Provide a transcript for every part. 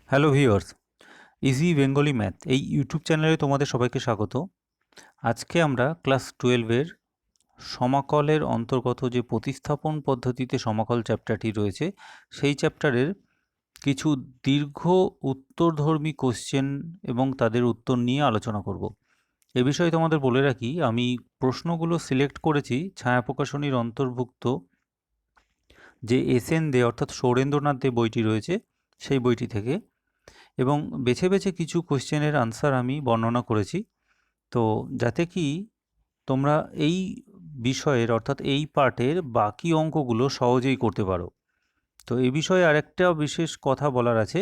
Hello viewers, easy Bengali math এই YouTube চ্যানেলে তোমাদের সবাইকে স্বাগত। আজকে আমরা ক্লাস 12-এর সমাকলের অন্তর্গত যে প্রতিস্থাপন পদ্ধতিতে সমাকল চ্যাপ্টারটি রয়েছে, সেই চ্যাপ্টারের কিছু দীর্ঘ উত্তরধর্মী কোশ্চেন এবং তাদের উত্তর নিয়ে আলোচনা করব। এ বিষয়ে তোমাদের বলে রাখি, আমি প্রশ্নগুলো সিলেক্ট করেছি ছায়া প্রকাশনীর অন্তর্ভুক্ত যে এসএন দে অর্থাৎ সৌরেন্দ্রনাথ দে বইটি রয়েছে সেই বইটি থেকে, এবং বেছে বেছে কিছু কোশ্চেনের আনসার আমি বর্ণনা করেছি। তো যাতে কি তোমরা এই বিষয়ের অর্থাৎ এই পার্টের বাকি অঙ্কগুলো সহজেই করতে পারো। তো এই বিষয়ে আরেকটা বিশেষ কথা বলার আছে।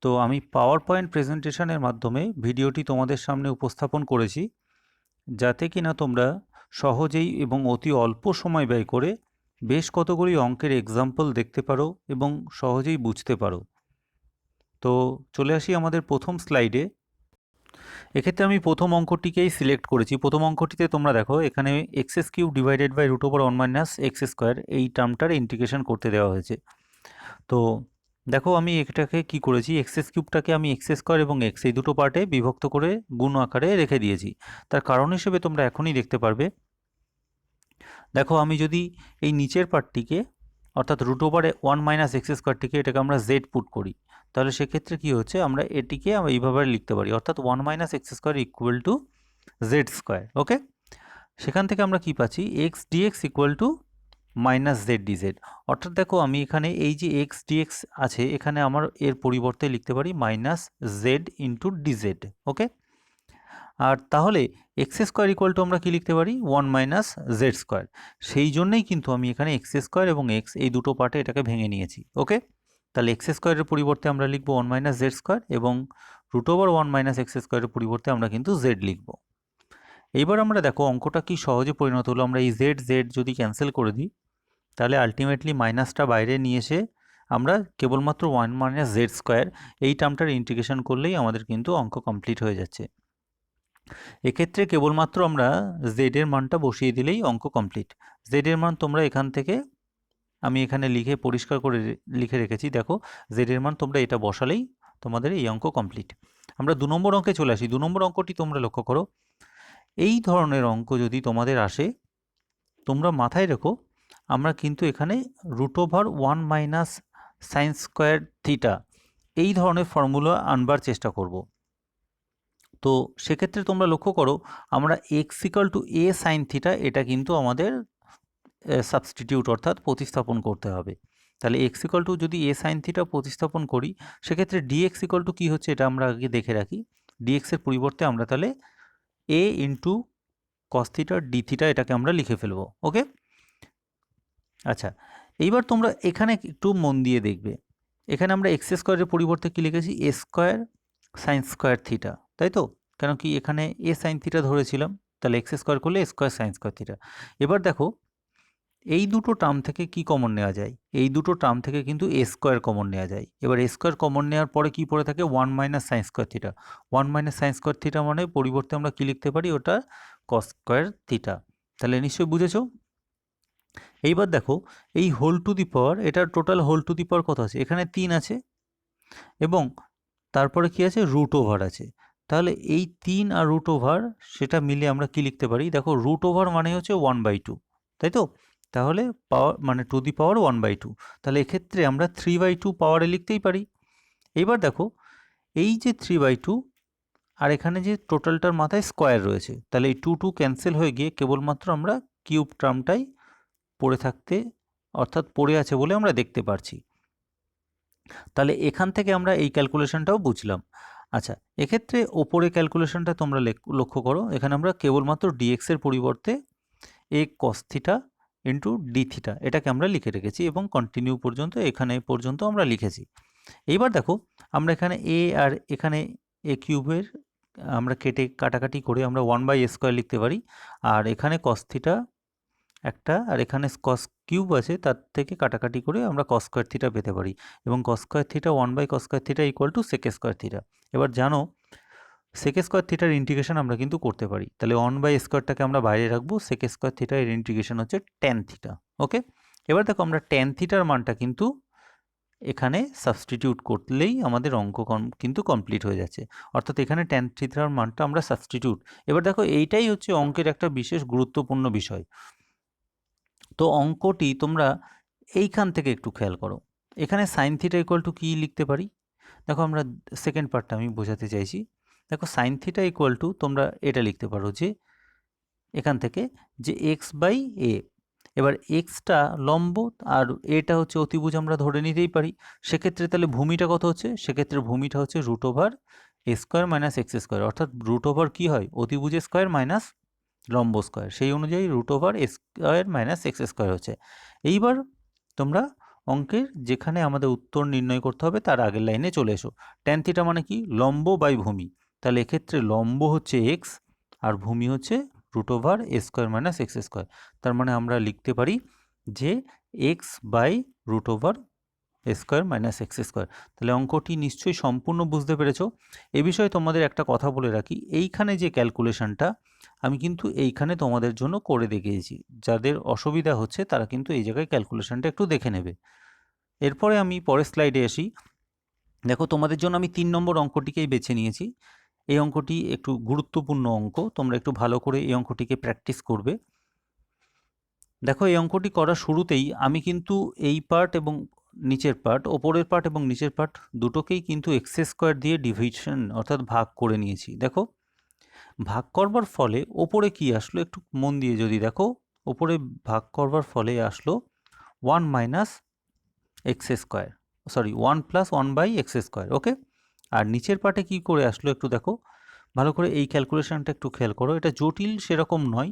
তো আমি পাওয়ার পয়েন্ট প্রেজেন্টেশনের মাধ্যমে ভিডিওটি তোমাদের সামনে উপস্থাপন করেছি, যাতে কি না তোমরা সহজেই এবং অতি অল্প সময় ব্যয় করে বেশ কতগুলি অঙ্কের এক্সাম্পল দেখতে পারো এবং সহজেই বুঝতে পারো। তো চলে আসি আমাদের প্রথম স্লাইডে। এক্ষেত্রে আমি প্রথম অঙ্কটিকেই সিলেক্ট করেছি। প্রথম অঙ্কটিতে তোমরা দেখো এখানে x cube divided by root over 1 minus x square এই টার্মটার ইন্টিগ্রেশন করতে দেওয়া হয়েছে। তো দেখো আমি এটাকে কি করেছি, এক্স কিউবটাকে আমি এক্স স্কোয়ার এবং এক্স এই দুটো পার্টে বিভক্ত করে গুণ আকারে রেখে দিয়েছি। তার কারণ হিসেবে তোমরা এখনই দেখতে পারবে, দেখো আমি যদি এই নিচের পার্টটিকে অর্থাৎ রুট ওভারে 1 মাইনাস এক্স স্কোয়ারটিকে এটাকে আমরা জেড পুট করি, তাহলে সেক্ষেত্রে কি হচ্ছে, আমরা এটিকে এইভাবে লিখতে পারি অর্থাৎ 1 minus x square equal to z square. Okay, সেখান থেকে আমরা কি পাচ্ছি, x dx equal to minus z dz. অর্থাৎ দেখো আমি এখানে এই যে এক্স ডিএক্স আছে এখানে আমার এর পরিবর্তে লিখতে পারি মাইনাস জেড ইন্টু ডিজেড। ওকে, আর তাহলে এক্স স্কোয়ার ইকুয়াল টু আমরা কি লিখতে পারি, 1 মাইনাস জেড স্কোয়ার। সেই জন্যই কিন্তু আমি এখানে এক্স স্কোয়ার এবং এক্স এই দুটো পার্টে এটাকে ভেঙে নিয়েছি। ওকে, তাহলে এক্স স্কোয়ারের পরিবর্তে আমরা লিখব 1 মাইনাস জেড স্কোয়ার এবং রুট ওভার 1 মাইনাস এক্স স্কোয়ারের পরিবর্তে আমরা কিন্তু জেড লিখব। এইবার আমরা দেখো অঙ্কটা কি সহজে পরিণত হলো। আমরা এই জেড জেড যদি ক্যান্সেল করে দিই, তাহলে আলটিমেটলি মাইনাসটা বাইরে নিয়ে এসে আমরা কেবলমাত্র 1 মাইনাস জেড স্কোয়ার এই টার্মটার ইন্টিগ্রেশন করলেই আমাদের কিন্তু অঙ্ক কমপ্লিট হয়ে যাচ্ছে। এক্ষেত্রে কেবলমাত্র আমরা জেডের মানটা বসিয়ে দিলেই অঙ্ক কমপ্লিট। জেডের মান তোমরা এখান থেকে, আমি এখানে লিখে পরিষ্কার করে লিখে রেখেছি, দেখো জেডের মান তোমরা এটা বসালেই তোমাদের এই অঙ্ক কমপ্লিট। আমরা 2 নম্বর অঙ্কে চলে আসি। 2 নম্বর অঙ্কটি তোমরা লক্ষ্য করো, এই ধরনের অঙ্ক যদি তোমাদের আসে তোমরা মাথায় রেখো আমরা কিন্তু এখানে root over 1 minus sine square theta এই ধরনের ফর্মুলা আনবার চেষ্টা করব। তো সেক্ষেত্রে তোমরা লক্ষ্য করো আমরা x equal to A sine theta এটা কিন্তু আমাদের সাবস্টিটিউট অর্থাৎ প্রতিস্থাপন করতে হবে। তাহলে এক্স ইকাল টু যদি এ সাইন থিটা প্রতিস্থাপন করি, সেক্ষেত্রে ডিএক্স ইকাল টু কী হচ্ছে এটা আমরা আগে দেখে রাখি। ডিএক্সের পরিবর্তে আমরা তাহলে a into cos theta d theta এটাকে আমরা লিখে ফেলবো। ওকে, আচ্ছা এইবার তোমরা এখানে একটু মন দিয়ে দেখবে, এখানে আমরা এক্স স্কোয়ারের পরিবর্তে কী লিখেছি, a square sine square theta, তাই তো? কেন কি এখানে এ সাইন থিটা ধরেছিলাম, তাহলে এক্স স্কোয়ার করলে স্কোয়ার সাইন স্কোয়ার থিটা। এবার দেখো এই দুটো টার্ম থেকে কি কমন নেওয়া যায়, এই দুটো টার্ম থেকে কিন্তু এ স্কোয়ার কমন নেওয়া যায়। এবার এ স্কোয়ার কমন নেওয়ার পরে কি পড়ে থাকে, 1 minus sine square theta. 1 minus sine square theta মানে পরিবর্তে আমরা কি লিখতে পারি, ওটা কস স্কোয়ার থিটা। তাহলে নিশ্চয়ই বুঝেছো। এইবার দেখো এই হোল টু দি পাওয়ার, এটার টোটাল হোল টু দি পাওয়ার কত আছে, এখানে 3 আছে এবং তারপরে কি আছে, রুট ওভার আছে। তাহলে এই 3 আর রুট ওভার সেটা মিলে আমরা কি লিখতে পারি, দেখো রুট ওভার মানে হচ্ছে 1/2, তাই তো? তাহলে পাওয়ার মানে টু দি পাওয়ার 1/2, তাহলে এক্ষেত্রে আমরা 3/2 পাওয়ারে লিখতেই পারি। এইবার দেখো এই যে 3/2 আর এখানে যে টোটালটার মাথায় স্কোয়ার রয়েছে, তাহলে এই 2 ক্যান্সেল হয়ে গিয়ে কেবলমাত্র আমরা কিউব টার্মটাই পড়ে থাকতে অর্থাৎ পড়ে আছে বলে আমরা দেখতে পারছি। তাহলে এখান থেকে আমরা এই ক্যালকুলেশনটাও বুঝলাম। আচ্ছা, এক্ষেত্রে ওপরে ক্যালকুলেশনটা তোমরা লক্ষ্য করো, এখানে আমরা কেবলমাত্র ডিএক্সের পরিবর্তে a cos theta into d theta এটাকে আমরা লিখে রেখেছি এবং কন্টিনিউ পর্যন্ত এখানে পর্যন্ত আমরা লিখেছি। এইবার দেখো আমরা এখানে এ আর এখানে এ কিউবের আমরা কাটাকাটি করে আমরা 1/a² লিখতে পারি, আর এখানে কস থিটা একটা আর এখানে কস কিউব আছে তার থেকে কাটাকাটি করে আমরা কস স্কোয়ার থিটা পেতে পারি, এবং cos square theta 1/cos square theta equal to sec square theta. এবার জানো সেক স্কোয়ার থিটার ইন্টিগ্রেশন আমরা কিন্তু করতে পারি, তাহলে 1/স্কোয়ারটাকে আমরা বাইরে রাখবো, সেক স্কোয়ার থিটা এর ইন্টিগ্রেশন হচ্ছে ট্যান থিটা। ওকে, এবার দেখো আমরা ট্যান থিটার মানটা কিন্তু এখানে সাবস্টিটিউট করলেই আমাদের অঙ্ক কিন্তু কমপ্লিট হয়ে যাচ্ছে। অর্থাৎ এখানে ট্যান থিটার মানটা আমরা সাবস্টিটিউট। এবার দেখো এইটাই হচ্ছে অঙ্কের একটা বিশেষ গুরুত্বপূর্ণ বিষয়। তো অঙ্কটি তোমরা এইখান থেকে একটু খেয়াল করো। এখানে সাইন থিটা ইকুয়াল টু কী লিখতে পারি? দেখো আমরা সেকেন্ড পার্টটা আমি বোঝাতে চাইছি। দেখো সাইন থিটা ইকুয়াল টু তোমরা এটা লিখতে পারো যে এখান থেকে যে এক্স বাই এ। এবার এক্সটা লম্ব আর এটা হচ্ছে অতিভুজ আমরা ধরে নিতেই পারি। সেক্ষেত্রে তাহলে ভূমিটা কত হচ্ছে? সেক্ষেত্রে ভূমিটা হচ্ছে root over a square minus x square, অর্থাৎ রুট ওভার কী হয়? অতিভুজ স্কোয়ার মাইনাস লম্ব স্কোয়ার, সেই অনুযায়ী root over a square minus x square হচ্ছে। এইবার তোমরা অঙ্কের যেখানে আমাদের উত্তর নির্ণয় করতে হবে তার আগের লাইনে চলে এসো। ট্যান থিটা মানে কি? লম্ব বাই ভূমি। তাহলে এক্ষেত্রে লম্ব হচ্ছে এক্স আর ভূমি হচ্ছে root over a square minus x square. তার মানে আমরা লিখতে পারি যে x by root over a square minus x square. তাহলে অঙ্কটি নিশ্চয়ই সম্পূর্ণ বুঝতে পেরেছো। এ বিষয়ে তোমাদের একটা কথা বলে রাখি, এইখানে যে ক্যালকুলেশনটা আমি কিন্তু এইখানে তোমাদের জন্য করে দেখিয়েছি। যাদের অসুবিধা হচ্ছে তারা কিন্তু এই জায়গায় ক্যালকুলেশনটা একটু দেখে নেবে। এরপরে আমি পরের স্লাইডে আসি। দেখো তোমাদের জন্য আমি 3 নম্বর অঙ্কটিকেই বেছে নিয়েছি। এই অঙ্কটি একটু গুরুত্বপূর্ণ অঙ্ক, তোমরা একটু ভালো করে এই অঙ্কটিকে প্র্যাকটিস করবে। দেখো এই অঙ্কটি করার শুরুতেই আমি কিন্তু এই পার্ট এবং নিচের পার্ট, ওপরের পার্ট এবং নিচের পার্ট দুটোকেই কিন্তু এক্স স্কোয়ার দিয়ে ডিভিশন অর্থাৎ ভাগ করে নিয়েছি। দেখো ভাগ করবার ফলে ওপরে কি আসলো একটু মন দিয়ে যদি দেখো, ওপরে ভাগ করবার ফলে আসলো 1 minus x square, sorry 1 plus 1 by x square. Okay, আর নিচের পার্টে কি করে আসলো একটু দেখো ভালো করে, এই ক্যালকুলেশনটা একটু খেয়াল করো। এটা জটিল সেরকম নয়,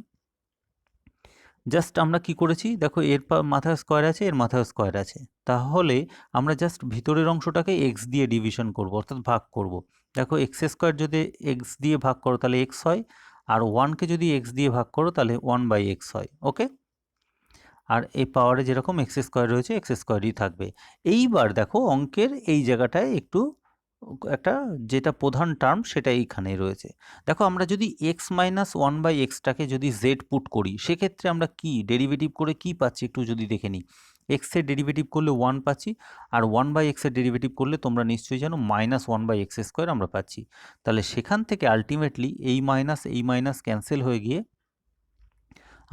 জাস্ট আমরা কি করেছি দেখো, এর মাথায় স্কোয়ার আছে, এর মাথায় স্কোয়ার আছে, তাহলে আমরা জাস্ট ভিতরের অংশটাকে এক্স দিয়ে ডিভিশন করব অর্থাৎ ভাগ করব। দেখো এক্স স্কোয়ার যদি এক্স দিয়ে ভাগ করো তাহলে এক্স হয়, আর 1কে যদি এক্স দিয়ে ভাগ করো তাহলে 1 বাই এক্স হয়। ওকে, আর এই পাওয়ারে যেরকম এক্স স্কোয়ার রয়েছে এক্স স্কোয়ারই থাকবে। এইবার দেখো অঙ্কের এই জায়গাটায় একটু একটা যেটা প্রধান টার্ম সেটা এইখানেই রয়েছে। দেখো আমরা যদি এক্স মাইনাস 1 বাই এক্সটাকে যদি জেড পুট করি সেক্ষেত্রে আমরা কি ডেরিভেটিভ করে কি পাচ্ছি একটু যদি দেখে নিই। এক্সের ডেরিভেটিভ করলে 1 পাচ্ছি, আর 1 বাই এক্সের ডেরিভেটিভ করলে তোমরা নিশ্চয়ই জানো মাইনাস 1 বাই এক্স স্কোয়ার আমরা পাচ্ছি। তাহলে সেখান থেকে আলটিমেটলি এই মাইনাস ক্যান্সেল হয়ে গিয়ে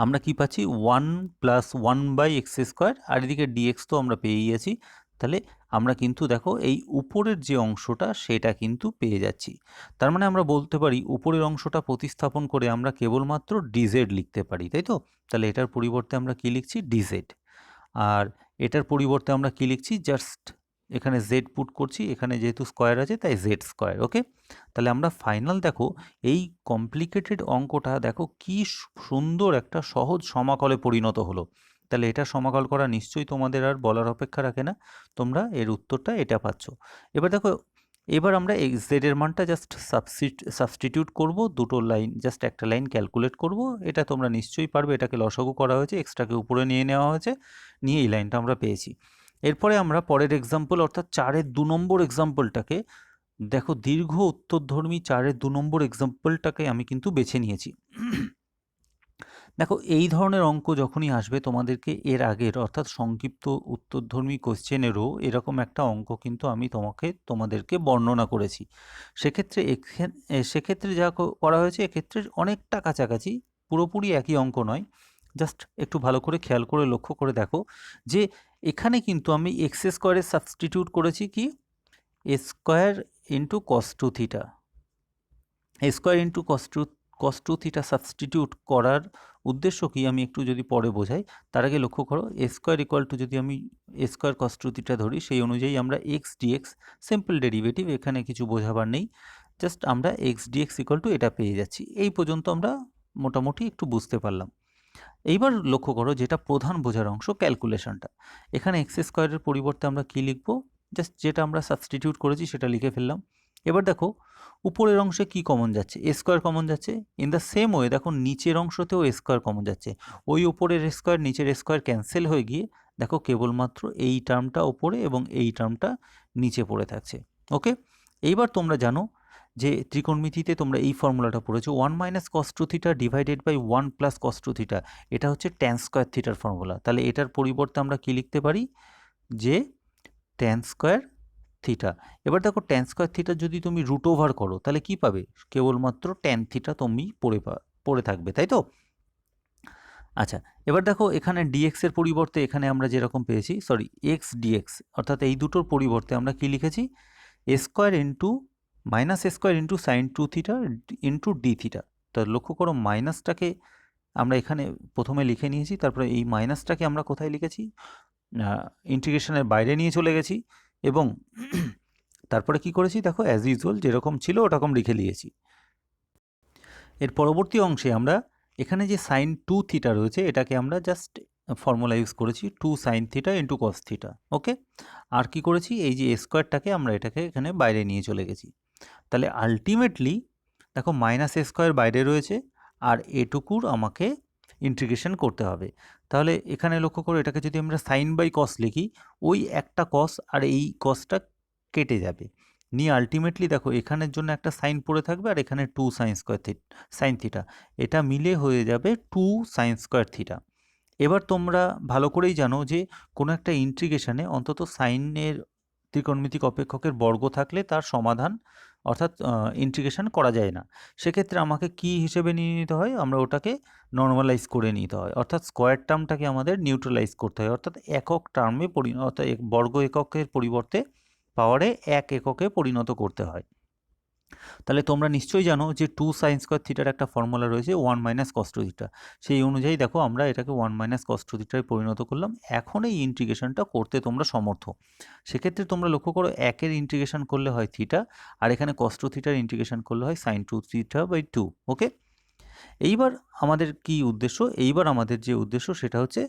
আমরা কি পাচ্ছি 1 প্লাস 1 বাই এক্স স্কোয়ার, আর এদিকে ডিএক্স তো আমরা পেয়েই আছি। তাহলে আমরা কিন্তু দেখো এই উপরের যে অংশটা সেটা কিন্তু পেয়ে যাচ্ছি। তার মানে আমরা বলতে পারি উপরের অংশটা প্রতিস্থাপন করে আমরা কেবলমাত্র ডিজেড লিখতে পারি, তাই তো? তাহলে এটার পরিবর্তে আমরা কি লিখছি? ডিজেড। আর এটার পরিবর্তে আমরা কি লিখছি? জাস্ট এখানে জেড পুট করছি, এখানে যেহেতু স্কোয়ার আছে তাই জেড স্কোয়ার। ওকে, তাহলে আমরা ফাইনাল দেখো এই কমপ্লিকেটেড অঙ্কটা দেখো কি সুন্দর একটা সহজ সমাকলে পরিণত হলো। তাহলে এটা সমাকল করা নিশ্চয়ই তোমাদের আর বলার অপেক্ষা রাখে না, তোমরা এর উত্তরটা এটা পাচ্ছ। এবার দেখো এবার আমরা এই জেডের মানটা জাস্ট সাবস্টিটিউট করব, দুটো লাইন জাস্ট একটা লাইন ক্যালকুলেট করব। এটা তোমরা নিশ্চয়ই পারবে, এটাকে লসাগু করা হয়েছে, এক্সট্রাকে উপরে নিয়ে নেওয়া হয়েছে, নিয়ে এই লাইনটা আমরা পেয়েছি। এরপরে আমরা পরের এক্সাম্পল অর্থাৎ 4-এর 2 নম্বর এক্সাম্পলটাকে দেখো, দীর্ঘ উত্তরধর্মী 4-এর 2 নম্বর এক্সাম্পলটাকে আমি কিন্তু বেছে নিয়েছি। দেখো এই ধরনের অঙ্ক যখনই আসবে তোমাদেরকে এর আগের অর্থাৎ সংক্ষিপ্ত উত্তরধর্মী কোশ্চেনেরও এরকম একটা অঙ্ক কিন্তু আমি তোমাদেরকে বর্ণনা করেছি। সেক্ষেত্রে যা করা হয়েছে এক্ষেত্রে অনেকটা কাছাকাছি, পুরোপুরি একই অঙ্ক নয়। জাস্ট একটু ভালো করে খেয়াল করে লক্ষ্য করে দেখো যে এখানে কিন্তু আমি এক্স স্কোয়ারের সাবস্টিটিউট করেছি কি a square into cos two theta. A square into cos two theta substitute করার উদ্দেশ্য কি আমি একটু যদি পরে বোঝাই, তার আগে লক্ষ্য করো এ স্কোয়ার ইকুয়াল টু যদি আমি এ স্কোয়ার কস টু থিটা ধরি সেই অনুযায়ী আমরা এক্স ডিএক্স সিম্পল ডেরিভেটিভ, এখানে কিছু বোঝাবার নেই, জাস্ট আমরা এক্স ডিএক্স ইকুয়াল টু এটা পেয়ে যাচ্ছি। এই পর্যন্ত আমরা মোটামুটি একটু বুঝতে পারলাম। এইবার লক্ষ্য করো যেটা প্রধান বোঝার অংশ ক্যালকুলেশনটা, এখানে এক্স স্কোয়ারের পরিবর্তে আমরা কি লিখবো? জাস্ট যেটা আমরা সাবস্টিটিউট করেছি সেটা লিখে ফেললাম। এবার দেখো উপরের অংশে কি কমন যাচ্ছে? এ স্কোয়ার কমন যাচ্ছে। ইন দ্য সেম ওয়ে দেখো নিচের অংশতেও এ স্কোয়ার কমন যাচ্ছে। ওই উপরের স্কোয়ার নিচের স্কোয়ার ক্যান্সেল হয়ে গিয়ে দেখো কেবলমাত্র এই টার্মটা ওপরে এবং এই টার্মটা নিচে পড়ে থাকছে। ওকে, এইবার তোমরা জানো যে ত্রিকোণমিতিতে তোমরা এই ফর্মুলাটা পড়েছো 1 minus cos two theta divided by 1 plus cos two theta, এটা হচ্ছে ট্যান স্কোয়ার থিটার ফর্মুলা। তাহলে এটার পরিবর্তে আমরা কি লিখতে পারি যে ট্যান স্কোয়ার থিটা। এবার দেখো ট্যান স্কোয়ার থিটা যদি তুমি রুট ওভার করো তাহলে কি পাবে? কেবলমাত্র ট্যান থিটা তুমি পড়ে থাকবে, তাই তো? আচ্ছা, এবার দেখো এখানে ডিএক্স এর পরিবর্তে এখানে আমরা যেরকম পেয়েছি, সরি এক্স ডিএক্স, অর্থাৎ এই দুটোর পরিবর্তে আমরা কি লিখেছি? A square into minus a square into sine two theta into d theta. তা লক্ষ্য করো মাইনাসটাকে আমরা এখানে প্রথমে লিখে নিয়েছি, তারপরে এই মাইনাসটাকে আমরা কোথায় লিখেছি? ইন্টিগ্রেশনের বাইরে নিয়ে চলে গেছি এবং তারপরে কি করেছি দেখো, অ্যাজ ইউজুয়াল যেরকম ছিল ওরকম লিখে নিয়েছি। এর পরবর্তী অংশে আমরা এখানে যে সাইন টু থিটা রয়েছে এটাকে আমরা জাস্ট ফর্মুলা ইউজ করেছি, two sine theta into cos theta. Okay, আর কি করেছি? এই যে স্কোয়ারটাকে আমরা এটাকে এখানে বাইরে নিয়ে চলে গেছি। তাহলে আলটিমেটলি দেখো মাইনাস এ স্কোয়ার বাইরে রয়েছে আর এটুকুর আমাকে ইন্টিগ্রেশন করতে হবে। তাহলে এখানে লক্ষ্য করো, এটাকে যদি আমরা সাইন বাই কস লিখি, ওই একটা কস আর এই কসটা কেটে যাবে, নিয়ে আলটিমেটলি দেখো এখানের জন্য একটা সাইন পড়ে থাকবে আর এখানে টু সাইন থিটা, এটা মিলে হয়ে যাবে টু সাইন স্কোয়ার থিটা। এবার তোমরা ভালো করেই জানো যে কোনো একটা ইন্টিগ্রেশনে অন্তত সাইনের ত্রিকোণমিতিক অপেক্ষকের বর্গ থাকলে তার সমাধান অর্থাৎ ইন্টিগ্রেশন করা যায় না। সেক্ষেত্রে আমাকে কি হিসেবে নিয়ে নিতে হয়? আমরা ওটাকে নর্মালাইজ করে নিতে হয়, অর্থাৎ স্কোয়ার টার্মটাকে আমাদের নিউট্রালাইজ করতে হয়, অর্থাৎ একক টার্মে অর্থাৎ বর্গ এককের পরিবর্তে পাওয়ারে এক এককে পরিণত করতে হয়। তাহলে তোমরা নিশ্চয়ই জানো যে টু সাইন স্কোয়ার থিটার একটা ফর্মুলা রয়েছে one minus cos two theta. সেই অনুযায়ী দেখো আমরা এটাকে ওয়ান মাইনাস কস টু থিটায় পরিণত করলাম। এখন এই ইন্টিগ্রেশনটা করতে তোমরা সমর্থ। সেক্ষেত্রে তোমরা লক্ষ্য করো, একের ইন্টিগ্রেশন করলে হয় থিটা, আর এখানে কস টু থিটার ইন্টিগ্রেশন করলে হয় sine two theta by two. Okay, এইবার আমাদের কি উদ্দেশ্য? এইবার আমাদের যে উদ্দেশ্য সেটা হচ্ছে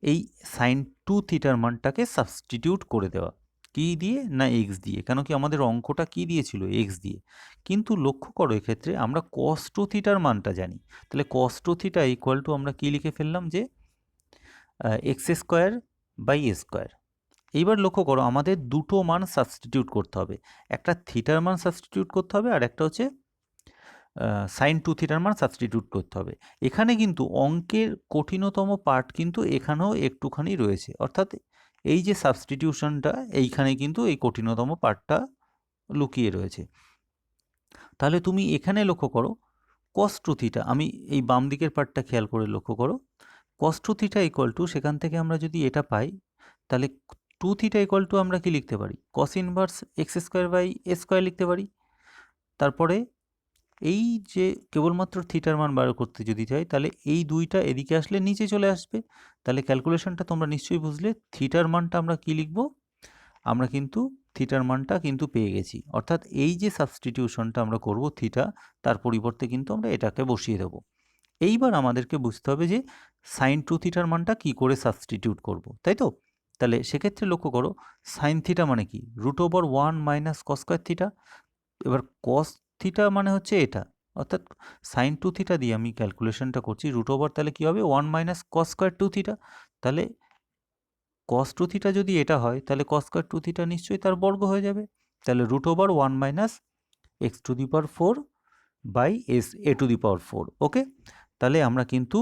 এই সাইন টু থিটার মানটাকে সাবস্টিটিউট করে দেওয়া। কি দিয়ে? না এক্স দিয়ে। কেন কি আমাদের অঙ্কটা কি দিয়েছিল? এক্স দিয়ে। কিন্তু লক্ষ্য করো এক্ষেত্রে আমরা কস টু থিটার মানটা জানি। তাহলে cos two theta equal to আমরা কি লিখে ফেললাম? যে x square by a square. এইবার লক্ষ্য করো আমাদের দুটো মান সাবস্টিটিউট করতে হবে, একটা থিটার মান সাবস্টিটিউট করতে হবে আর একটা হচ্ছে সাইন টু থিটার মান সাবস্টিটিউট করতে হবে। এখানে কিন্তু অঙ্কের কঠিনতম পার্ট কিন্তু এখানেও একটুখানি রয়েছে, অর্থাৎ এই যে সাবস্টিটিউশনটা এইখানে কিন্তু এই কঠিনতম পার্টটা লুকিয়ে রয়েছে। তাহলে তুমি এখানে লক্ষ্য করো কস টু থিটা, আমি এই বাম দিকের পার্টটা খেয়াল করে লক্ষ্য করো, কস টু থিটা ইকুয়াল টু, সেখান থেকে আমরা যদি এটা পাই তাহলে টু থিটা ইকুয়াল টু আমরা কি লিখতে পারি? Cos inverse x square by a square লিখতে পারি। তারপরে এই যে কেবলমাত্র থিটার মান বার করতে যদি চাই তাহলে এই দুইটা এদিকে আসলে নিচে চলে আসবে। তাহলে ক্যালকুলেশনটা তোমরা নিশ্চয়ই বুঝলে, থিটার মানটা আমরা কি লিখব? আমরা কিন্তু থিটার মানটা কিন্তু পেয়ে গেছি, অর্থাৎ এই যে সাবস্টিটিউশনটা আমরা করব থিটা, তার পরিবর্তে কিন্তু আমরা এটাকে বসিয়ে দেবো। এইবার আমাদেরকে বুঝতে হবে যে সাইন টু থিটার মানটা কি করে সাবস্টিটিউট করব, তাই তো? তাহলে সেক্ষেত্রে লক্ষ্য করো সাইন থিটা মানে কি? Root over one minus cos square theta. এবার কস থিটা মানে হচ্ছে এটা, অর্থাৎ সাইন টু থিটা দিয়ে আমি ক্যালকুলেশনটা করছি, রুট ওভার তাহলে কী হবে? One minus cos square two theta. তাহলে কস টু থিটা যদি এটা হয় তাহলে কস স্কোয়ার টু থিটা নিশ্চয়ই তার বর্গ হয়ে যাবে। তাহলে root over one minus x to the power four by as a to the power four. Okay, তাহলে আমরা কিন্তু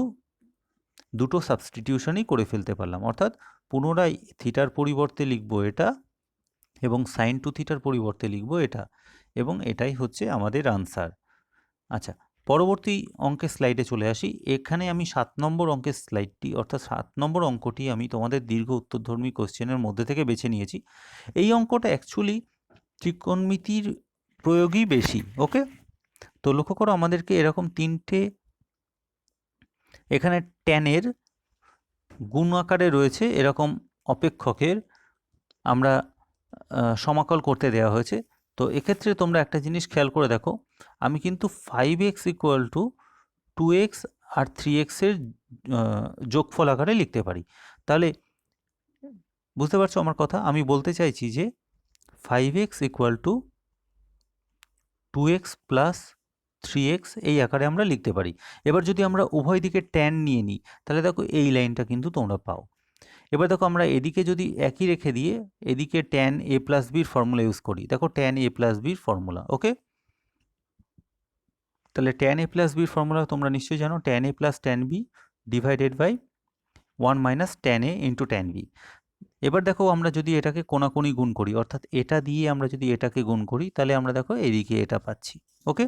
দুটো সাবস্টিটিউশনই করে ফেলতে পারলাম, অর্থাৎ পুনরায় থিটার পরিবর্তে লিখব এটা এবং সাইন টু থিটার পরিবর্তে লিখব এটা, এবং এটাই হচ্ছে আমাদের আনসার। আচ্ছা, পরবর্তী অঙ্কের স্লাইডে চলে আসি। এখানে আমি 7 নম্বর অঙ্কের স্লাইডটি, অর্থাৎ 7 নম্বর অঙ্কটি আমি তোমাদের দীর্ঘ উত্তরধর্মী কোশ্চেনের মধ্যে থেকে বেছে নিয়েছি। এই অঙ্কটা অ্যাকচুয়ালি ত্রিকোণমিতির প্রয়োগই বেশি। ওকে, তো লক্ষ্য করো আমাদেরকে এরকম তিনটে এখানে ট্যানের গুণ আকারে রয়েছে এরকম অপেক্ষকের আমরা সমাকল করতে দেওয়া হয়েছে। তো এক্ষেত্রে তোমরা একটা জিনিস খেয়াল করে দেখো, আমি কিন্তু 5x equal to 2x R 3x এর যোগফল আকারে লিখতে পারি। তাহলে বুঝতে পারছো আমার কথা? আমি বলতে চাইছি যে 5x equal to 2x plus 3x এই আকারে আমরা লিখতে পারি। এবার যদি আমরা উভয় দিকে ট্যান নিয়ে নিই তাহলে দেখো এই লাইনটা কিন্তু তোমরা পাও। এবার দেখো আমরা এদিকে যদি একই রেখে দিয়ে এদিকে ট্যান এ প্লাস বির ফর্মুলা ইউজ করি, দেখো ট্যান এ প্লাস বির ফর্মুলা। ওকে, তাহলে ট্যান এ প্লাস বির ফর্মুলা তোমরা নিশ্চয়ই জানো, tan a plus tan b divided by one minus tan a into tan b. এবার দেখো আমরা যদি এটাকে কোনাকুনি গুণ করি, অর্থাৎ এটা দিয়ে আমরা যদি এটাকে গুণ করি, তাহলে আমরা দেখো এদিকে এটা পাচ্ছি। ওকে,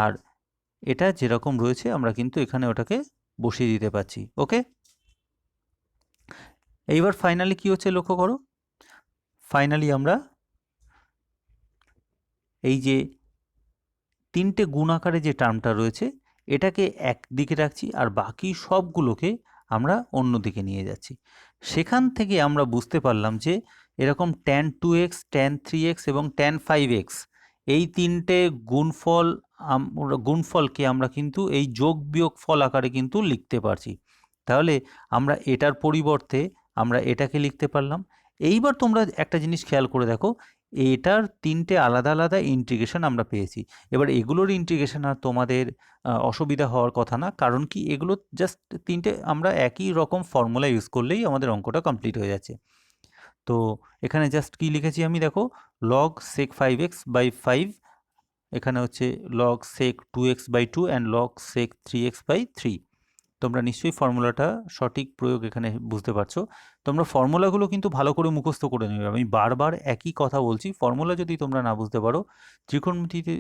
আর এটা যেরকম রয়েছে আমরা কিন্তু এখানে ওটাকে বসিয়ে দিতে পারছি। ওকে, এইবার ফাইনালি কি হচ্ছে লক্ষ্য করো, ফাইনালি আমরা এই যে তিনটে গুণ আকারে যে টার্মটা রয়েছে এটাকে একদিকে রাখছি আর বাকি সবগুলোকে আমরা অন্য দিকে নিয়ে যাচ্ছি। সেখান থেকে আমরা বুঝতে পারলাম যে এরকম tan 2x, tan 3x এবং tan 5x এই তিনটে গুণফলকে আমরা কিন্তু এই যোগ বিয়োগ ফল আকারে কিন্তু লিখতে পারছি। তাহলে আমরা এটার পরিবর্তে আমরা এটাকে লিখতে পারলাম। এইবার তোমরা একটা জিনিস খেয়াল করে দেখো, এটার তিনটে আলাদা আলাদা ইন্টিগ্রেশন আমরা পেয়েছি। এবার এগুলোর ইন্টিগ্রেশন আর তোমাদের অসুবিধা হওয়ার কথা না, কারণ কি এগুলো জাস্ট তিনটে আমরা একই রকম ফর্মুলা ইউজ করলেই আমাদের অঙ্কটা কমপ্লিট হয়ে যাচ্ছে। তো এখানে জাস্ট কি লিখেছি আমি, দেখো log sec 5x by 5, এখানে হচ্ছে log sec 2x by 2 and log sec 3x by 3। তোমরা নিশ্চয়ই ফর্মুলাটা সঠিক প্রয়োগ এখানে বুঝতে পারছো। তোমরা ফর্মুলাগুলো কিন্তু ভালো করে মুখস্থ করে নেবে। আমি বারবার একই কথা বলছি, ফর্মুলা যদি তোমরা না বুঝতে পারো, ত্রিকোণমিতিতে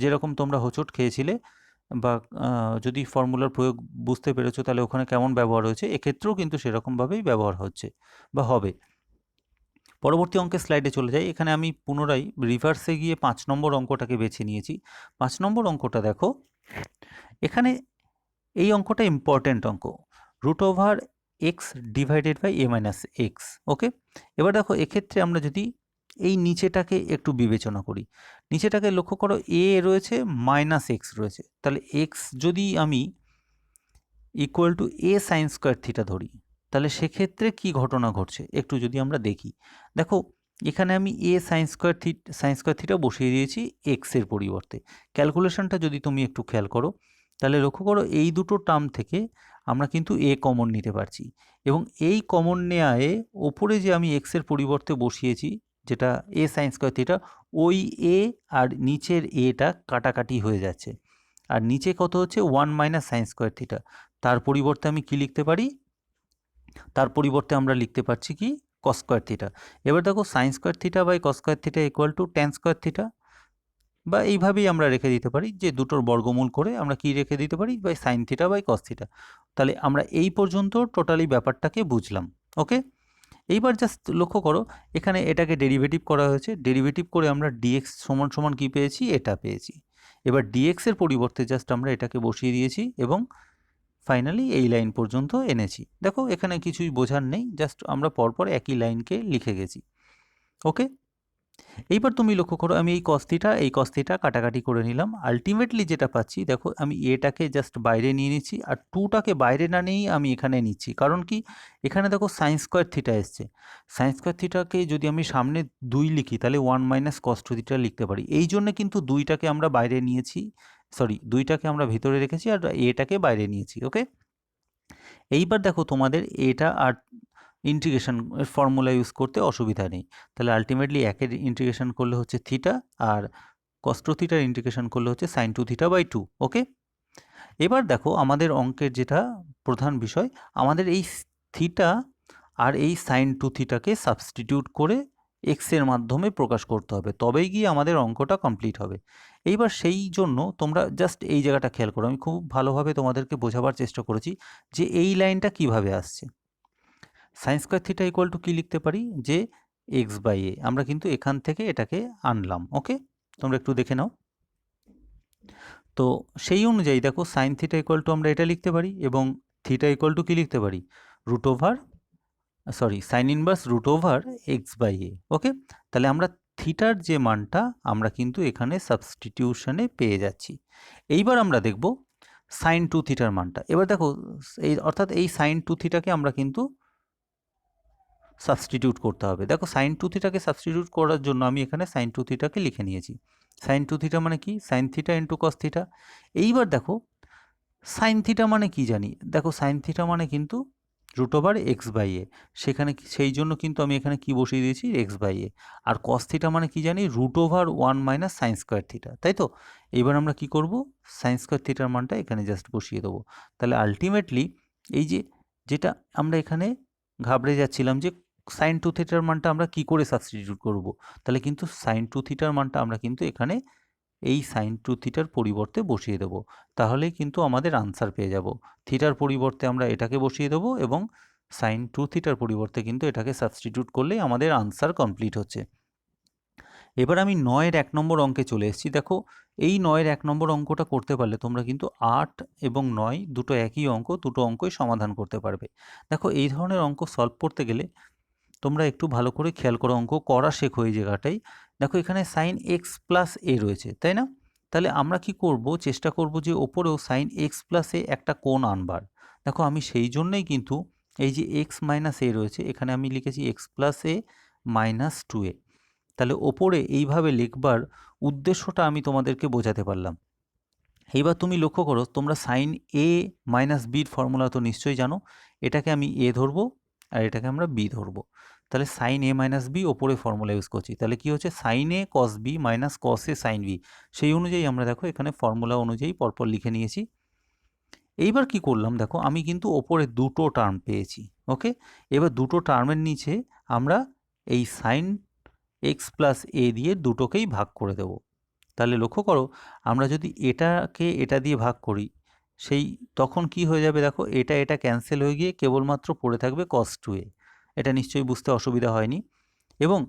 যেরকম তোমরা হোঁচট খেয়েছিলে বা যদি ফর্মুলার প্রয়োগ বুঝতে পেরেছো তাহলে ওখানে কেমন ব্যবহার হয়েছে, এক্ষেত্রেও কিন্তু সেরকমভাবেই ব্যবহার হচ্ছে বা হবে। পরবর্তী অঙ্কের স্লাইডে চলে যাই। এখানে আমি পুনরায় রিভার্সে গিয়ে 5 নম্বর অঙ্কটাকে বেছে নিয়েছি। 5 নম্বর অঙ্কটা দেখো, এখানে এই অঙ্কটা ইম্পর্টেন্ট অঙ্ক, √x divided by a minus x. Okay, এবার দেখো এক্ষেত্রে আমরা যদি এই নিচেটাকে একটু বিবেচনা করি, নিচেটাকে লক্ষ্য করো, a রয়েছে মাইনাস এক্স রয়েছে, তাহলে এক্স যদি আমি equal to a sign square theta ধরি, তাহলে সেক্ষেত্রে কি ঘটনা ঘটছে একটু যদি আমরা দেখি। দেখো এখানে আমি a সাইন স্কোয়ার থিটা বসিয়ে দিয়েছি এক্সের পরিবর্তে। ক্যালকুলেশনটা যদি তুমি একটু খেয়াল করো, তাহলে লক্ষ্য করো এই দুটো টার্ম থেকে আমরা কিন্তু a কমন নিতে পারছি, এবং এই কমন নেওয়ায় ওপরে যে আমি এক্সের পরিবর্তে বসিয়েছি যেটা a সাইন স্কোয়ার থিটা, ওই a আর নিচের এটা কাটাকাটি হয়ে যাচ্ছে, আর নিচে কত হচ্ছে 1 মাইনাস সাইন স্কোয়ার থিটা। তার পরিবর্তে আমি কি লিখতে পারি, তার পরিবর্তে আমরা লিখতে পারছি কি কস স্কোয়ার থিটা। এবার দেখো sine square theta by cos square theta equal to tan square theta, বা এইভাবেই আমরা রেখে দিতে পারি যে দুটোর বর্গমূল করে আমরা কি রেখে দিতে পারি by sine theta by cos theta. তাহলে আমরা এই পর্যন্ত টোটালি ব্যাপারটাকে বুঝলাম। ওকে, এইবার জাস্ট লক্ষ্য করো এখানে এটাকে ডেরিভেটিভ করা হয়েছে, ডেরিভেটিভ করে আমরা ডিএক্স সমান সমান কী পেয়েছি, এটা পেয়েছি। এবার ডিএক্সের পরিবর্তে জাস্ট আমরা এটাকে বসিয়ে দিয়েছি এবং ফাইনালি এই লাইন পর্যন্ত এনেছি। দেখো এখানে কিছুই বোঝার নেই, জাস্ট আমরা পরপর একই লাইনকে লিখে গেছি। ওকে, এইবার তুমি লক্ষ্য করো আমি এই কস্তিটা কাটাকাটি করে নিলাম, আলটিমেটলি যেটা পাচ্ছি দেখো আমি এটাকে জাস্ট বাইরে নিয়ে নিচ্ছি আর টুটাকে বাইরে না নিয়েই আমি এখানে নিচ্ছি, কারণ কি এখানে দেখো সাইন স্কোয়ার থিটা এসছে, সাইন স্কোয়ার থিটাকে যদি আমি সামনে 2 লিখি তাহলে 1 মাইনাস কস টু থিটা লিখতে পারি, এই জন্য কিন্তু 2টাকে আমরা বাইরে নিয়েছি, সরি 2টাকে আমরা ভিতরে রেখেছি আর এটাকে বাইরে নিয়েছি। ওকে, এইবার দেখো তোমাদের এটা আর ইন্টিগ্রেশন ফর্মুলা ইউজ করতে অসুবিধা নেই, তাহলে আলটিমেটলি একের ইন্টিগ্রেশন করলে হচ্ছে থিটা আর কস টু থিটার ইন্টিগ্রেশন করলে হচ্ছে সাইন টু থিটা বাই 2। ওকে, এবার দেখো আমাদের অঙ্কের যেটা প্রধান বিষয়, আমাদের এই থিটা আর এই সাইন টু থিটাকে সাবস্টিটিউট করে এক্সের মাধ্যমে প্রকাশ করতে হবে, তবেই গিয়ে আমাদের অঙ্কটা কমপ্লিট হবে। এইবার সেই জন্য তোমরা জাস্ট এই জায়গাটা খেয়াল করো, আমি খুব ভালোভাবে তোমাদেরকে বোঝাবার চেষ্টা করেছি যে এই লাইনটা কিভাবে আসছে। Sine square theta equal to কী লিখতে পারি, যে এক্স বাই এ, আমরা কিন্তু এখান থেকে এটাকে আনলাম। ওকে, তোমরা একটু দেখে নাও। তো সেই অনুযায়ী দেখো সাইন থিটা ইকুয়াল টু আমরা এটা লিখতে পারি এবং থিটা ইকুয়াল টু কী লিখতে পারি, সাইন ইনভার্স √ওভার এক্স বাই এ। ওকে, তাহলে আমরা থিটার যে মানটা আমরা কিন্তু এখানে সাবস্টিটিউশনে পেয়ে যাচ্ছি। এইবার আমরা দেখব সাইন টু থিটার মানটা। এবার দেখো অর্থাৎ এই সাইন টু থিটাকে আমরা কিন্তু সাবস্টিটিউট করতে হবে। দেখো সাইন টু থিটাকে সাবস্টিটিউট করার জন্য আমি এখানে সাইন টু থিটাকে লিখে নিয়েছি। সাইন টু থিটা মানে কি, sign theta into cos theta. এইবার দেখো সাইন থিটা মানে কি জানি, দেখো সাইন থিটা মানে কিন্তু √ওভার এক্স বাই এ, সেখানে সেই জন্য কিন্তু আমি এখানে কি বসিয়ে দিয়েছি, এক্স বাই এ। আর কস থিটা মানে কি জানি, √ওভার 1 মাইনাস সাইন স্কোয়ার থিটা, তাই তো। এইবার আমরা কি করব, সাইন স্কোয়ার থিটার মানটা এখানে জাস্ট বসিয়ে দেবো। তাহলে আলটিমেটলি এই যে যেটা আমরা এখানে ঘাবড়ে যাচ্ছিলাম যে সাইন টু থিটার মানটা আমরা কি করে সাবস্টিটিউট করব? তাহলে কিন্তু সাইন টু থিটার মানটা আমরা কিন্তু এখানে এই সাইন টু থিটার পরিবর্তে বসিয়ে দেবো, তাহলেই কিন্তু আমাদের আনসার পেয়ে যাব। থিটার পরিবর্তে আমরা এটাকে বসিয়ে দেবো এবং সাইন টু থিটার পরিবর্তে কিন্তু এটাকে সাবস্টিটিউট করলেই আমাদের আনসার কমপ্লিট হচ্ছে। এবার আমি 9-এর 1 নম্বর অঙ্কে চলে এসেছি। দেখো এই 9-এর 1 নম্বর অঙ্কটা করতে পারলে তোমরা কিন্তু 8 এবং 9 দুটো একই অঙ্ক, দুটো অঙ্কই সমাধান করতে পারবে। দেখো এই ধরনের অঙ্ক সলভ করতে গেলে তোমরা একটু ভালো করে খেয়াল করো, অঙ্ক করা শেখো এই জায়গাটাই। দেখো এখানে সাইন এক্স প্লাস এ রয়েছে, তাই না? তাহলে আমরা কি করব, চেষ্টা করব যে ওপরেও সাইন এক্স প্লাস এ একটা কোণ আনবার। দেখো আমি সেই জন্যই কিন্তু এই যে এক্স মাইনাস এ রয়েছে, এখানে আমি লিখেছি এক্স প্লাস এ মাইনাস টু এ। তাহলে ওপরে এইভাবে লিখবার উদ্দেশ্যটা আমি তোমাদেরকে বোঝাতে পারলাম। এইবার তুমি লক্ষ্য করো, তোমরা সাইন এ মাইনাস বির ফর্মুলা তো নিশ্চয়ই জানো। এটাকে আমি এ ধরবো আর এটাকে আমরা বি ধরবো। তাহলে সাইন এ মাইনাস বি ওপরে ফর্মুলা ইউজ করছি, তাহলে কি হচ্ছে সাইন এ কস বি মাইনাস কস এ সাইন বি। সেই অনুযায়ী আমরা দেখো এখানে ফর্মুলা অনুযায়ী পরপর লিখে নিয়েছি। এইবার কি করলাম, দেখো আমি কিন্তু ওপরে দুটো টার্ম পেয়েছি। ওকে, এবার দুটো টার্মের নিচে আমরা এই সাইন এক্স প্লাস এ দিয়ে দুটোকেই ভাগ করে দেব। তাহলে লক্ষ্য করো, আমরা যদি এটাকে এটা দিয়ে ভাগ করি সেই তখন কি হয়ে যাবে, দেখো এটা ক্যান্সেল হয়ে গিয়ে কেবলমাত্র পড়ে থাকবে কস টু এ। এটা নিশ্চয়ই বুঝতে অসুবিধা হয়নি। এবং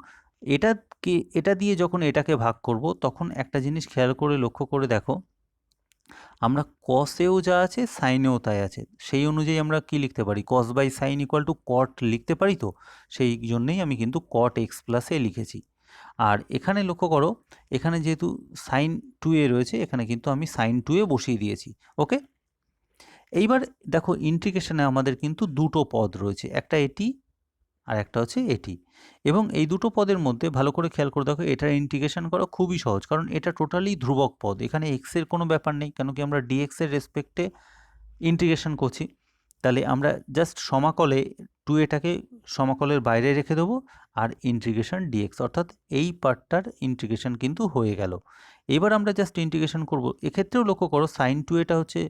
এটা দিয়ে যখন এটাকে ভাগ করব তখন একটা জিনিস খেয়াল করে লক্ষ্য করে দেখো, আমরা কসেও যা আছে সাইনেও তাই আছে। সেই অনুযায়ী আমরা কি লিখতে পারি, cos by sine equal to cot লিখতে পারি। তো সেই জন্যই আমি কিন্তু কট এক্স প্লাস এ লিখেছি। আর এখানে লক্ষ্য করো, এখানে যেহেতু সাইন টু এ রয়েছে, এখানে কিন্তু আমি সাইন টু এ বসিয়ে দিয়েছি। ওকে, এইবার দেখো ইন্টিগ্রেশনে আমাদের কিন্তু দুটো পদ রয়েছে, একটা এটি আর একটা হচ্ছে এটি। এবং এই দুটো পদের মধ্যে ভালো করে খেয়াল করে দেখো, এটার ইন্টিগ্রেশন করা খুবই সহজ, কারণ এটা টোটালি ধ্রুবক পদ, এখানে এক্সের কোনো ব্যাপার নেই, কেন কি আমরা ডিএক্সের রেসপেক্টে ইন্টিগ্রেশন করছি। তাহলে আমরা জাস্ট সমাকলে টু এটাকে সমাকলের বাইরে রেখে দেবো আর ইন্টিগ্রেশন ডিএক্স, অর্থাৎ এই পার্টটার ইন্টিগ্রেশন কিন্তু হয়ে গেল। এবার আমরা জাস্ট ইন্টিগ্রেশন করব। এক্ষেত্রেও লক্ষ্য করো সাইন টু এটা হচ্ছে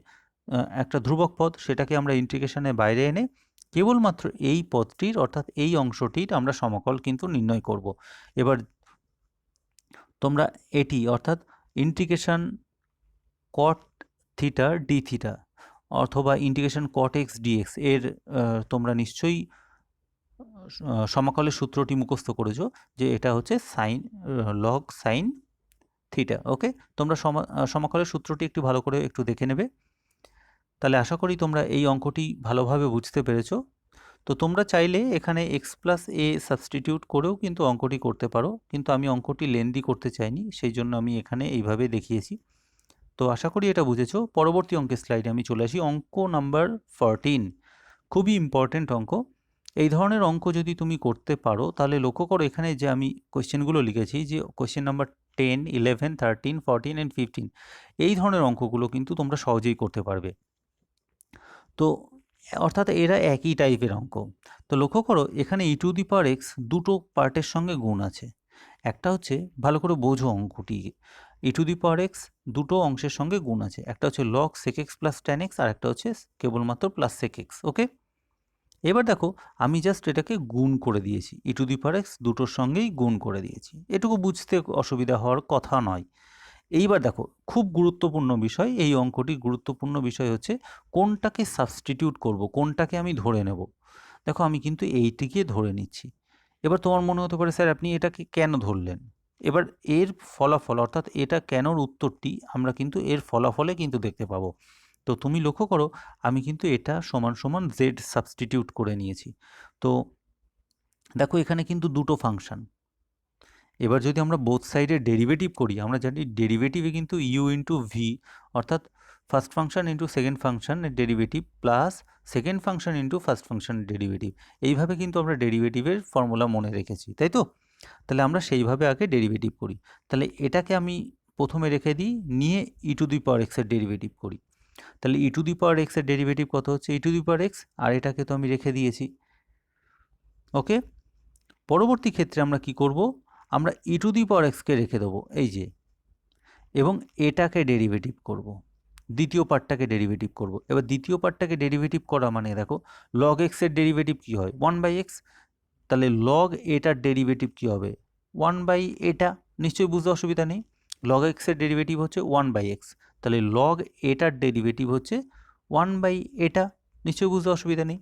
একটা ধ্রুবক পদ, সেটাকে আমরা ইন্টিগ্রেশনের বাইরে এনে কেবলমাত্র এই পদটির অর্থাৎ এই অংশটির আমরা সমাকল কিন্তু নির্ণয় করব। এবার তোমরা এটি অর্থাৎ ইন্টিগ্রেশন কট থিটা ডি থিটা অথবা ইন্টিগ্রেশন কট এক্স ডিএক্স এর তোমরা নিশ্চয়ই সমাকলের সূত্রটি মুখস্থ করেছো, যে এটা হচ্ছে সাইন লগ সাইন থিটা। ওকে, তোমরা সমাকলের সূত্রটি একটু ভালো করে একটু দেখে নেবে। তাহলে আশা করি তোমরা এই অঙ্কটি ভালোভাবে বুঝতে পেরেছো। তো তোমরা চাইলে এখানে এক্স প্লাস এ সাবস্টিটিউট করেও কিন্তু অঙ্কটি করতে পারো, কিন্তু আমি অঙ্কটি লেন্দি করতে চাইনি, সেই জন্য আমি এখানে এইভাবে দেখিয়েছি। তো আশা করি এটা বুঝেছো। পরবর্তী অঙ্কের স্লাইডে আমি চলে আসি, অঙ্ক নাম্বার 14। খুবই ইম্পর্টেন্ট অঙ্ক। এই ধরনের অঙ্ক যদি তুমি করতে পারো তাহলে লক্ষ্য করো, এখানে যে আমি কোয়েশ্চেনগুলো লিখেছি, যে কোয়েশ্চেন নাম্বার 10, 11, 13, 14 অ্যান্ড 15, এই ধরনের অঙ্কগুলো কিন্তু তোমরা সহজেই করতে পারবে। তো অর্থাৎ এরা একই টাইপের অঙ্ক। তো লক্ষ্য করো, এখানে ই টু দি পাওয়ার এক্স দুটো পার্টের সঙ্গে গুণ আছে। একটা হচ্ছে, ভালো করে বোঝো অঙ্কটি, ই টু দি পাওয়ার এক্স দুটো অংশের সঙ্গে গুণ আছে, একটা হচ্ছে log sec x plus tan x আর একটা হচ্ছে কেবলমাত্র প্লাস সেক এক্স। ওকে, এবার দেখো আমি জাস্ট এটাকে গুণ করে দিয়েছি, ই টু দি পাওয়ার এক্স দুটোর সঙ্গেই গুণ করে দিয়েছি, এটুকু বুঝতে অসুবিধা হওয়ার কথা নয়। এইবার দেখো খুব গুরুত্বপূর্ণ বিষয়, এই অঙ্কটির গুরুত্বপূর্ণ বিষয় হচ্ছে কোনটাকে সাবস্টিটিউট করব, কোনটাকে আমি ধরে নেব। দেখো আমি কিন্তু এইটিকে ধরে নিচ্ছি। এবার তোমার মনে হতে পারে স্যার আপনি এটাকে কেন ধরলেন। এবার এর ফলাফল অর্থাৎ এটা কেনর উত্তরটি আমরা কিন্তু এর ফলাফলে কিন্তু দেখতে পাবো। তো তুমি লক্ষ্য করো, আমি কিন্তু এটা সমান সমান জেড সাবস্টিটিউট করে নিয়েছি। তো দেখো এখানে কিন্তু দুটো ফাংশন। এবার যদি আমরা বোথ সাইডের ডেরিভেটিভ করি, আমরা জানি ডেরিভেটিভে কিন্তু ইউ ইন্টু ভি, অর্থাৎ ফার্স্ট ফাংশন ইন্টু সেকেন্ড ফাংশনের derivative plus second function into first ফাংশনের ডেরিভেটিভ, এইভাবে কিন্তু আমরা ডেরিভেটিভের ফর্মুলা মনে রেখেছি, তাই তো? তাহলে আমরা সেইভাবে আগে ডেরিভেটিভ করি। তাহলে এটাকে আমি প্রথমে রেখে দিই, নিয়ে ই টু দি পাওয়ার এক্সের ডেরিভেটিভ করি। তাহলে ই টু দি পাওয়ার এক্সের ডেরিভেটিভ কত হচ্ছে, ই টু দি পাওয়ার এক্স, আর এটাকে তো আমি রেখে দিয়েছি। ওকে, পরবর্তী ক্ষেত্রে আমরা কি করব, আমরা ই টু দি পাওয়ার এক্সকে রেখে দেবো এই যে, এবং এটাকে ডেরিভেটিভ করব, দ্বিতীয় পার্টটাকে ডেরিভেটিভ করব। এবার দ্বিতীয় পার্টটাকে ডেরিভেটিভ করা মানে দেখো লগ এক্সের ডেরিভেটিভ কী হয়, 1/x, তাহলে লগ এটার ডেরিভেটিভ কী হবে 1/, এটা নিশ্চয়ই বুঝতে অসুবিধা নেই। লগ এক্সের ডেরিভেটিভ হচ্ছে 1/x, তাহলে লগ এটার ডেরিভেটিভ হচ্ছে 1/, এটা নিশ্চয়ই বুঝতে অসুবিধা নেই।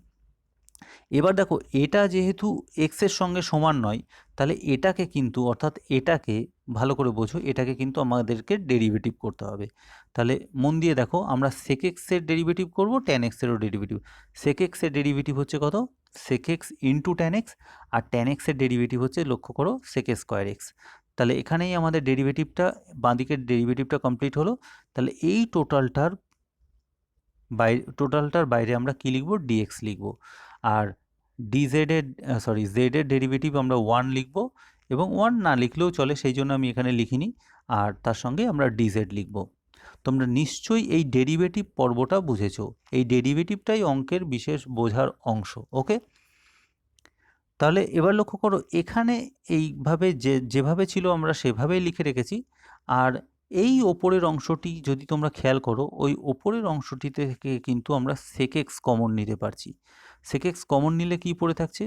এবার দেখো এটা যেহেতু এক্সের সঙ্গে সমান নয়, তাহলে এটাকে কিন্তু অর্থাৎ এটাকে ভালো করে বোঝো, এটাকে কিন্তু আমাদেরকে ডেরিভেটিভ করতে হবে। তাহলে মন দিয়ে দেখো, আমরা সেক এক্সের ডেরিভেটিভ করবো, ট্যান এক্সেরও ডেরিভেটিভ। সেক এক্সের ডেরিভেটিভ হচ্ছে কত, sec x into tan x, আর ট্যান এক্সের ডেরিভেটিভ হচ্ছে, লক্ষ্য করো, সেক স্কোয়ার এক্স। তাহলে এখানেই আমাদের ডেরিভেটিভটা, বাঁদিকের ডেরিভেটিভটা কমপ্লিট হলো। তাহলে এই টোটালটার বাইরে আমরা কি লিখব, ডিএক্স লিখব। আর জেডের ডেরিভেটিভ আমরা 1 লিখব, এবং 1 না লিখলেও চলে, সেই জন্য আমি এখানে লিখিনি। আর তার সঙ্গে আমরা ডিজেড লিখব। তোমরা নিশ্চয়ই এই ডেরিভেটিভ পর্বটা বুঝেছো। এই ডেরিভেটিভটাই অঙ্কের বিশেষ বোঝার অংশ। ওকে, তাহলে এবার লক্ষ্য করো, এখানে এইভাবে যেভাবে ছিল আমরা সেভাবেই লিখে রেখেছি। আর এই ওপরের অংশটি যদি তোমরা খেয়াল করো, ওই ওপরের অংশটি থেকে কিন্তু আমরা সেক এক্স কমন নিতে পারছি। সেক এক্স কমন নিলে কি পড়ে থাকছে,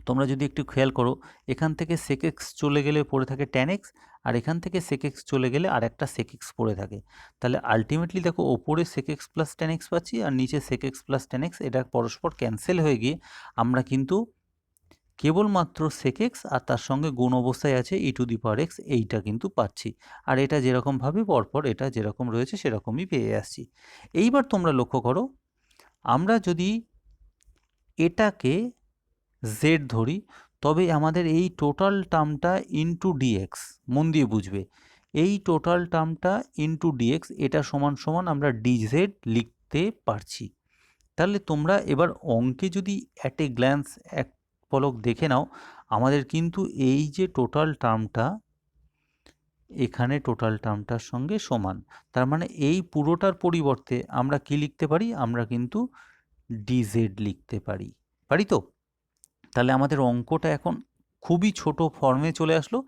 তোমরা যদি একটু খেয়াল করো, এখান থেকে সেক এক্স চলে গেলে পড়ে থাকে ট্যান এক্স, আর এখান থেকে সেক এক্স চলে গেলে আর একটা সেক এক্স পড়ে থাকে। তাহলে আলটিমেটলি দেখো, ওপরে sec x plus tan x পাচ্ছি, আর নিচে sec x plus tan x, এটা পরস্পর ক্যান্সেল হয়ে গিয়ে আমরা কিন্তু কেবলমাত্র সেক এক্স আর তার সঙ্গে গুণ অবস্থায় আছে e⁻x, এইটা কিন্তু পাচ্ছি। আর এটা যেরকমভাবে পরপর এটা যেরকম রয়েছে সেরকমই পেয়ে আসছি। এইবার তোমরা লক্ষ্য করো, আমরা যদি এটাকে z ধরি, তবে আমাদের এই টোটাল টার্মটা ইন্টু ডিএক্স, মন দিয়ে বুঝবে, এই টোটাল টার্মটা ইন্টু ডিএক্স, এটা সমান সমান আমরা ডিজেড লিখতে পারছি। তাহলে তোমরা এবার অঙ্কে যদি অ্যাট এ গ্ল্যান্স এক পলক দেখে নাও, আমাদের কিন্তু এই যে টোটাল টার্মটা এখানে টোটাল টার্মটার সঙ্গে সমান। তার মানে এই পুরোটার পরিবর্তে আমরা কি লিখতে পারি, আমরা কিন্তু ডিজেড লিখতে পারি, তো? তাহলে আমাদের অঙ্কটা এখন খুবই ছোট ফর্মে চলে আসলো,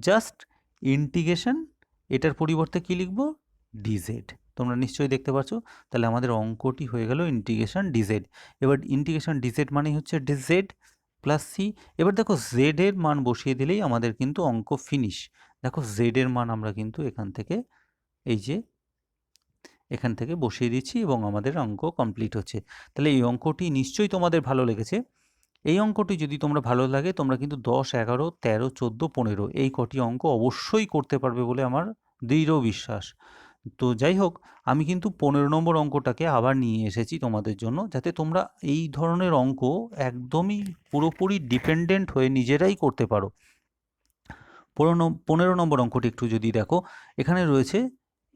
জাস্ট ইন্টিগ্রেশন, এটার পরিবর্তে কি লিখব, ডিজেড। তোমরা নিশ্চয়ই দেখতে পাচ্ছ, তাহলে আমাদের অঙ্কটি হয়ে গেল ইন্টিগ্রেশন ডিজেড। এবার ইন্টিগ্রেশন ডিজেড মানে হচ্ছে জেড প্লাস সি। এবার দেখো জেডের মান বসিয়ে দিলেই আমাদের কিন্তু অঙ্ক ফিনিশ। দেখো জেডের মান আমরা কিন্তু এখান থেকে, এই যে এখান থেকে বসিয়ে দিচ্ছি, এবং আমাদের অঙ্ক কমপ্লিট হচ্ছে। তাহলে এই অঙ্কটি নিশ্চয়ই তোমাদের ভালো লেগেছে। এই অঙ্কটি যদি তোমরা ভালো লাগে, তোমরা কিন্তু 10, 11, 13, 14, 15 এই কটি অঙ্ক অবশ্যই করতে পারবে বলে আমার দৃঢ় বিশ্বাস। তো যাই হোক, আমি কিন্তু 15 নম্বর অঙ্কটাকে আবার নিয়ে এসেছি তোমাদের জন্য, যাতে তোমরা এই ধরনের অঙ্ক একদমই পুরোপুরি ডিপেন্ডেন্ট হয়ে নিজেরাই করতে পারো। 15 নম্বর অঙ্কটি একটু যদি দেখো, এখানে রয়েছে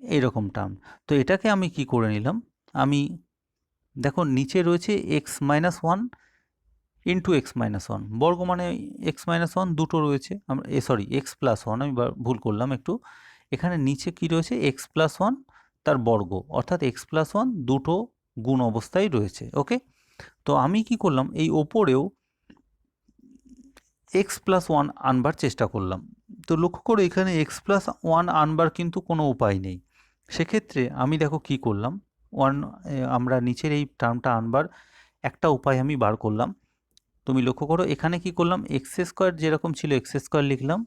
এরকম টার্ম। তো এটাকে আমি কি করে নিলাম, আমি দেখো নিচে রয়েছে x-1 ইন্টু x-1, বর্গ মানে x-1 দুটো রয়েছে, আমরা x+1, আমি ভুল করলাম একটু। এখানে নিচে কি রয়েছে, x+1 তার বর্গ, অর্থাৎ x+1 দুটো গুণ অবস্থায় রয়েছে। ওকে, তো আমি কি করলাম, এই ওপরেও x+1 আনবার চেষ্টা করলাম। তো লক্ষ্য করো, এখানে x+1 আনবার কিন্তু কোনো উপায় নেই। সেক্ষেত্রে আমি দেখো কি করলাম, আমরা নিচের এই টার্মটা আনবার একটা উপায় আমি বার করলাম। তুমি লক্ষ্য করো, এখানে কি করলাম, x² যেরকম ছিল x² লিখলাম,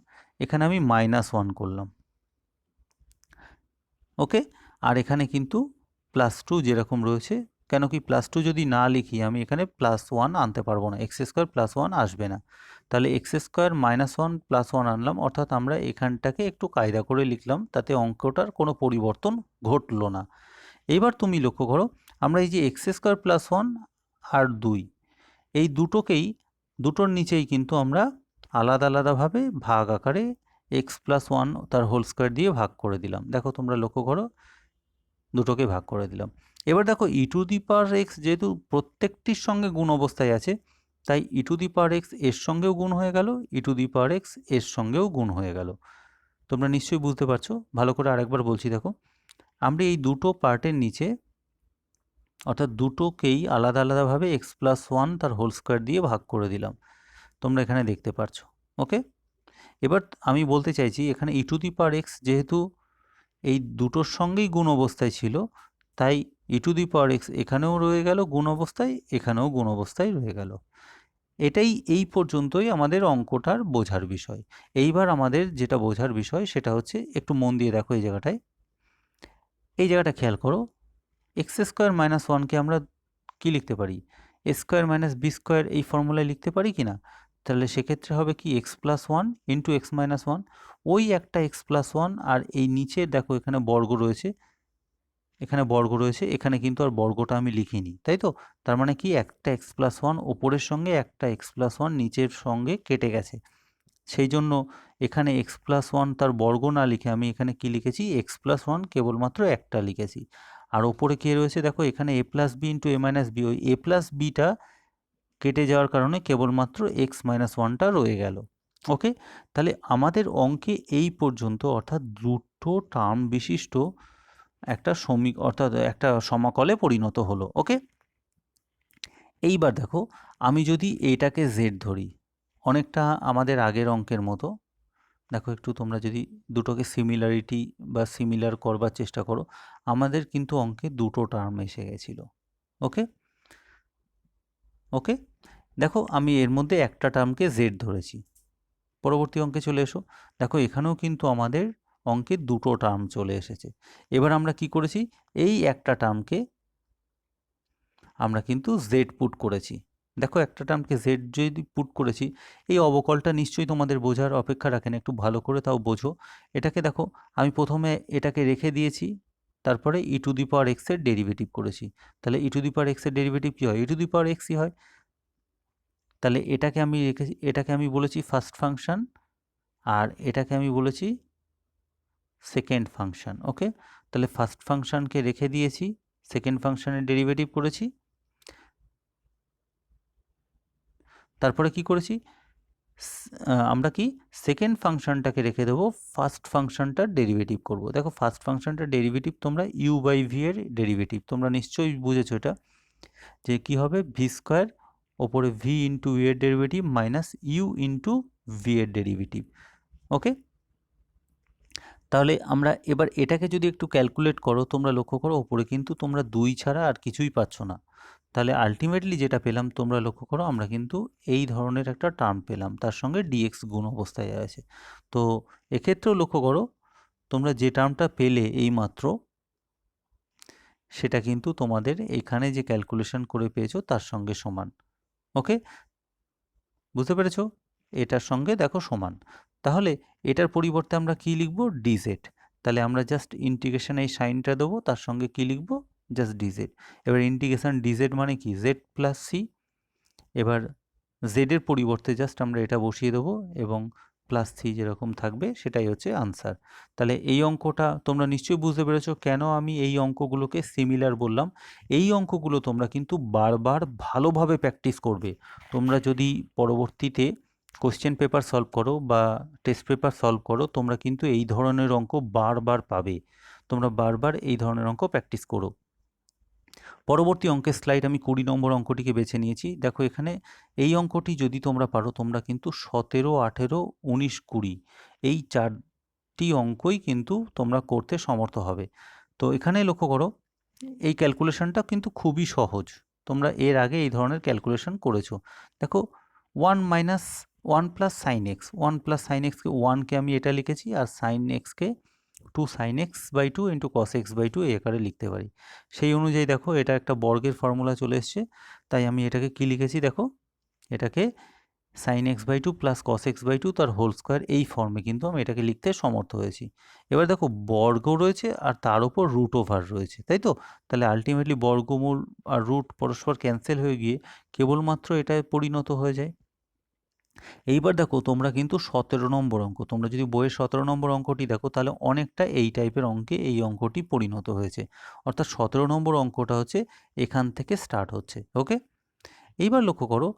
এখানে আমি -1 করলাম। ওকে, আর এখানে কিন্তু +2 যেরকম রয়েছে, কেন কি +2 যদি না লিখি আমি এখানে +1 আনতে পারবো না, x² +1 আসবে না। তাহলে x² -1 +1 আনলাম, অর্থাৎ আমরা এখানটাকে একটু কায়দা করে লিখলাম, তাতে অঙ্কটার কোনো পরিবর্তন ঘটলো না। এবার তুমি লক্ষ্য করো, আমরা এই যে x² +1 আর 2, এই দুটোর নিচেই কিন্তু আমরা আলাদা আলাদাভাবে ভাগ আকারে x+1 তার হোল স্কোয়ার দিয়ে ভাগ করে দিলাম। দেখো তোমরা লক্ষ্য করো, দুটোকে ভাগ করে দিলাম। এবার দেখো e⁻x যেহেতু প্রত্যেকটির সঙ্গে গুণ অবস্থায় আছে, তাই e⁻x এর সঙ্গেও গুণ হয়ে গেল, e⁻x এর সঙ্গেও গুণ হয়ে গেল। তোমরা নিশ্চয়ই বুঝতে পারছো, ভালো করে আরেকবার বলছি। দেখো, আমরা এই দুটো পার্টের নিচে, অর্থাৎ দুটোকেই আলাদা আলাদাভাবে x+1 তার হোল স্কোয়ার দিয়ে ভাগ করে দিলাম, তোমরা এখানে দেখতে পাচ্ছো। ওকে, এবার আমি বলতে চাইছি, এখানে e⁻x যেহেতু এই দুটোর সঙ্গেই গুণ অবস্থায় ছিল, তাই e⁻x এখানেও রয়ে গেল গুণ অবস্থায়, এখানেও গুণ অবস্থায় রয়ে গেল। এটাই এই পর্যন্তই আমাদের অঙ্কটার বোঝার বিষয়। এইবার আমাদের যেটা বোঝার বিষয় সেটা হচ্ছে, একটু মন দিয়ে দেখো এই জায়গাটায়, এই জায়গাটা খেয়াল করো, এক্স স্কোয়ার মাইনাস ওয়ানকে আমরা কি লিখতে পারি, এ স্কোয়ার মাইনাস বি স্কোয়ার এই ফর্মুলায় লিখতে পারি কি না? তাহলে সেক্ষেত্রে হবে কি x plus one into x minus one, ওই একটা এক্স প্লাস ওয়ান, আর এই নিচে দেখো এখানে বর্গ রয়েছে, এখানে কিন্তু আর বর্গটা আমি লিখিনি, তাই তো? তার মানে কি একটা এক্স প্লাস ওয়ান ওপরের সঙ্গে একটা এক্স প্লাস ওয়ান নিচের সঙ্গে কেটে গেছে, সেই জন্য এখানে এক্স প্লাস ওয়ান তার বর্গ না লিখে আমি এখানে কি লিখেছি, এক্স প্লাস ওয়ান কেবলমাত্র একটা লিখেছি। আর ওপরে কে রয়েছে দেখো, এখানে এ প্লাস বি ইন্টু এ মাইনাস বি, ওই এ প্লাস বিটা কেটে যাওয়ার কারণে কেবলমাত্র এক্স মাইনাস ওয়ানটা রয়ে গেল। ওকে, তাহলে আমাদের অঙ্কে এই পর্যন্ত অর্থাৎ দুটো টার্ম বিশিষ্ট একটা অর্থাৎ একটা সমাকলে পরিণত হলো। ওকে, এইবার দেখো আমি যদি এইটাকে জেড ধরি, অনেকটা আমাদের আগের অঙ্কের মতো, দেখো একটু তোমরা যদি দুটোকে সিমিলারিটি বা সিমিলার করবার চেষ্টা করো, আমাদের কিন্তু অঙ্কে দুটো টার্ম এসে গেছিলো। ওকে ওকে, দেখো আমি এর মধ্যে একটা টার্মকে জেড ধরেছি। পরবর্তী অঙ্কে চলে এসো, দেখো এখানেও কিন্তু আমাদের অঙ্কে দুটো টার্ম চলে এসেছে। এবার আমরা কি করেছি, এই একটা টার্মকে আমরা কিন্তু জেড পুট করেছি। দেখো একটা টার্মকে জেড যদি পুট করেছি, এই অবকলটা নিশ্চয়ই তোমাদের বোঝার অপেক্ষা রাখে না, একটু ভালো করে তাও বোঝো। এটাকে দেখো, আমি প্রথমে এটাকে রেখে দিয়েছি, তারপরে ই টু দি পাওয়ার এক্সের ডেরিভেটিভ করেছি। তাহলে ই টু দি পাওয়ার এক্সের ডেরিভেটিভ কী হয়, ই টু দি পাওয়ার এক্সই হয়। তাহলে এটাকে আমি রেখেছি, এটাকে আমি বলেছি ফার্স্ট ফাংশন, আর এটাকে আমি বলেছি সেকেন্ড ফাংশন। ওকে, তাহলে ফার্স্ট ফাংশনকে রেখে দিয়েছি, সেকেন্ড ফাংশনের ডেরিভেটিভ করেছি, তারপরে কি করেছি, আমরা কি সেকেন্ড ফাংশনটাকে রেখে দেবো, ফার্স্ট ফাংশনটার ডেরিভেটিভ করব। দেখো ফার্স্ট ফাংশনটার ডেরিভেটিভ তোমরা ইউ বাই ভি এর ডেরিভেটিভ তোমরা নিশ্চয়ই বুঝেছো এটা, যে কি হবে ভি স্কোয়ার ওপরে ভি ইন্টু এর derivative minus u into v এর ডেরিভেটিভ। ওকে, তাহলে আমরা এবার এটাকে যদি একটু ক্যালকুলেট করো, তোমরা লক্ষ্য করো ওপরে কিন্তু তোমরা 2 ছাড়া আর কিছুই পাচ্ছ না। তাহলে আলটিমেটলি যেটা পেলাম তোমরা লক্ষ্য করো, আমরা কিন্তু এই ধরনের একটা টার্ম পেলাম, তার সঙ্গে ডিএক্স গুণ অবস্থায় আছে। তো এক্ষেত্রেও লক্ষ্য করো, তোমরা যে টার্মটা পেলে এইমাত্র, সেটা কিন্তু তোমাদের এখানে যে ক্যালকুলেশন করে পেয়েছো তার সঙ্গে সমান। ওকে, বুঝতে পেরেছো? এটার সঙ্গে দেখো সমান। তাহলে এটার পরিবর্তে আমরা কি লিখব, ডিজেড। তাহলে আমরা জাস্ট ইন্টিগ্রেশন এই সাইনটা দেবো, তার সঙ্গে কি লিখব, জাস্ট ডিজেড। এবার ইন্টিগ্রেশন ডিজেড মানে কি, জেড প্লাস সি। এবার জেডের পরিবর্তে জাস্ট আমরা এটা বসিয়ে দেবো এবং প্লাস সি যেরকম থাকবে সেটাই হচ্ছে আনসার। তাহলে এই অঙ্কটা তোমরা নিশ্চয়ই বুঝতে পেরেছো কেন আমি এই অঙ্কগুলোকে সিমিলার বললাম। এই অঙ্কগুলো তোমরা কিন্তু বারবার ভালোভাবে প্র্যাকটিস করবে। তোমরা যদি পরবর্তীতে কোশ্চেন পেপার সলভ করো বা টেস্ট পেপার সলভ করো, তোমরা কিন্তু এই ধরনের অঙ্ক বারবার পাবে। তোমরা বারবার এই ধরনের অঙ্ক প্র্যাকটিস করো। পরবর্তী অঙ্কের স্লাইড আমি 20 নম্বর অঙ্কটিকে বেছে নিয়েছি। দেখো এখানে এই অঙ্কটি যদি তোমরা পারো, তোমরা কিন্তু 17, 18, 19, 20 এই 4টি অঙ্কই কিন্তু তোমরা করতে সমর্থ হবে। তো এখানে লক্ষ্য করো, এই ক্যালকুলেশনটা কিন্তু খুবই সহজ। তোমরা এর আগে এই ধরনের ক্যালকুলেশন করেছো। দেখো 1 minus 1 plus sine x, 1 plus sine এক্সকে 1কে আমি এটা লিখেছি, আর সাইন এক্সকে 2 sine x by 2 into cos x by 2 এই আকারে লিখতে পারি। সেই অনুযায়ী দেখো এটা একটা বর্গের ফর্মুলা চলে এসছে, তাই আমি এটাকে কি লিখেছি দেখো, এটাকে sine x by 2 plus cos x by 2 তার হোল স্কোয়ার, এই ফর্মে কিন্তু আমি এটাকে লিখতে সমর্থ হয়েছি। এবার দেখো বর্গ রয়েছে আর তার উপর রুট ওভার রয়েছে, তাই তো? তাহলে আলটিমেটলি বর্গমূল আর রুট পরস্পর ক্যান্সেল হয়ে গিয়ে কেবলমাত্র এটায় পরিণত হয়ে যায়। এইবার দেখো তোমরা কিন্তু 17 নম্বর অঙ্ক, তোমরা যদি বইয়ের 17 নম্বর অঙ্কটি দেখো, তাহলে অনেকটা এই টাইপের অঙ্কে এই অঙ্কটি পরিণত হয়েছে। অর্থাৎ 17 নম্বর অঙ্কটা হচ্ছে এখান থেকে স্টার্ট হচ্ছে। ওকে, এইবার লক্ষ্য করো,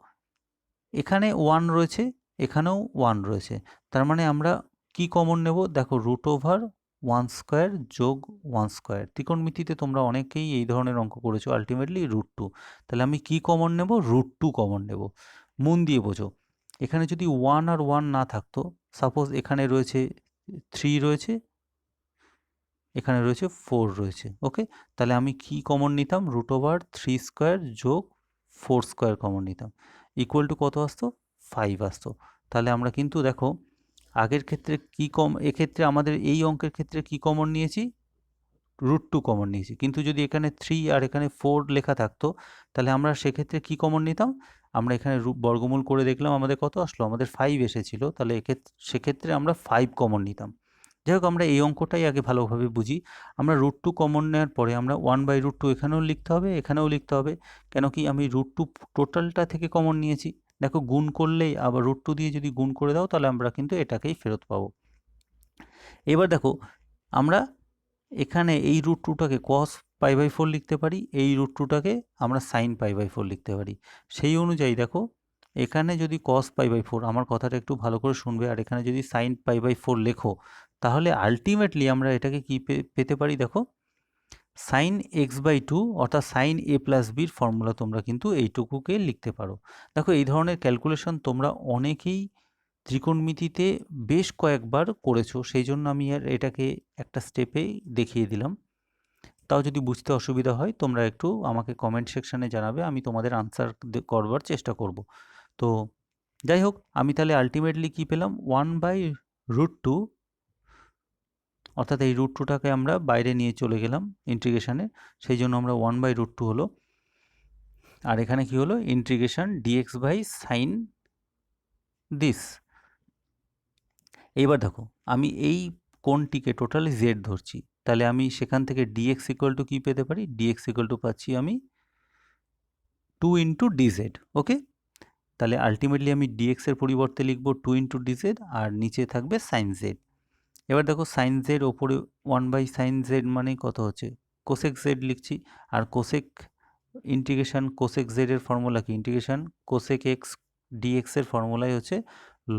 এখানে 1 রয়েছে, এখানেও 1 রয়েছে, তার মানে আমরা কি কমন নেব, দেখো রুট ওভার 1 স্কোয়ার যোগ 1 স্কোয়ার। ত্রিকোণমিতিতে তোমরা অনেকেই এই ধরনের অঙ্ক করেছো, আলটিমেটলি √2। তাহলে আমি কি কমন নেব, √2 কমন নেব। মন দিয়ে বোঝো, এখানে যদি 1 আর 1 না থাকতো, সাপোজ এখানে রয়েছে 3 রয়েছে, এখানে রয়েছে 4 রয়েছে। ওকে, তাহলে আমি কি কমন নিতাম, √3 স্কোয়ার যোগ 4 স্কোয়ার কমন নিতাম। ইকুয়াল টু কত আসতো 5 আসতো। তাহলে আমরা কিন্তু দেখো আগের ক্ষেত্রে কি এক্ষেত্রে আমাদের এই অঙ্কের ক্ষেত্রে কি কমন নিয়েছি, √2 কমন নিয়েছি, কিন্তু যদি এখানে 3 আর এখানে 4 লেখা থাকতো তাহলে আমরা সেক্ষেত্রে কি কমন নিতাম, আমরা এখানে বর্গমূল করে দেখলাম আমাদের কত আসলো, আমাদের 5 এসেছিল, তাহলে সেক্ষেত্রে আমরা 5 কমন নিতাম। যাই হোক, আমরা এই অঙ্কটাই আগে ভালোভাবে বুঝি। আমরা √2 কমন নেওয়ার পরে আমরা 1/√2 এখানেও লিখতে হবে, এখানেও লিখতে হবে, কেন কি আমি √2 টোটালটা থেকে কমন নিয়েছি। দেখো গুণ করলেই আবার √2 দিয়ে যদি গুণ করে দাও তাহলে আমরা কিন্তু এটাকেই ফেরত পাবো। এবার দেখো আমরা এখানে এই √2টাকে cos π/4 লিখতে পারি, এই √2টাকে আমরা sin π/4 লিখতে পারি। সেই অনুযায়ী দেখো এখানে যদি cos π/4, আমার কথাটা একটু ভালো করে শুনবে, আর এখানে যদি sin π/4 লেখো, তাহলে আলটিমেটলি আমরা এটাকে কি পেতে পারি, দেখো sin x/2 অর্থাৎ sin a+bর ফর্মুলা তোমরা কিন্তু এইটুকুকে লিখতে পারো। দেখো এই ধরনের ক্যালকুলেশন তোমরা অনেকেই ত্রিকোণমিতিতে বেশ কয়েকবার করেছো, সেই জন্য আমি আর এটাকে একটা স্টেপেই দেখিয়ে দিলাম। তাও যদি বুঝতে অসুবিধা হয় তোমরা একটু আমাকে কমেন্ট সেকশানে জানাবে, আমি তোমাদের আনসার করবার চেষ্টা করব। তো যাই হোক, আমি তাহলে আলটিমেটলি কি পেলাম, 1/√2, অর্থাৎ এই √2টাকে আমরা বাইরে নিয়ে চলে গেলাম ইন্টিগ্রেশনে, সেই জন্য আমরা 1/√2 হলো, আর এখানে কি হলো, ইন্টিগ্রেশন dx/sin দিস। এইবার দেখো আমি এই কোণটিকে টোটালি z ধরছি, তাহলে আমি সেখান থেকে dx ইকুয়াল টু কী পেতে পারি, dx ইকুয়াল টু পাচ্ছি আমি 2 × dz। ওকে, তাহলে আলটিমেটলি আমি dx এর পরিবর্তে লিখব 2 × dz, আর নিচে থাকবে sin z। এবার দেখো sin z ওপরে 1/sin z মানে কত হচ্ছে, কোসেক z লিখছি, আর কোসেক ইন্টিগ্রেশন কোসেক z এর ফর্মুলা কি, ইন্টিগ্রেশন কোসেক x dx এর ফর্মুলাই হচ্ছে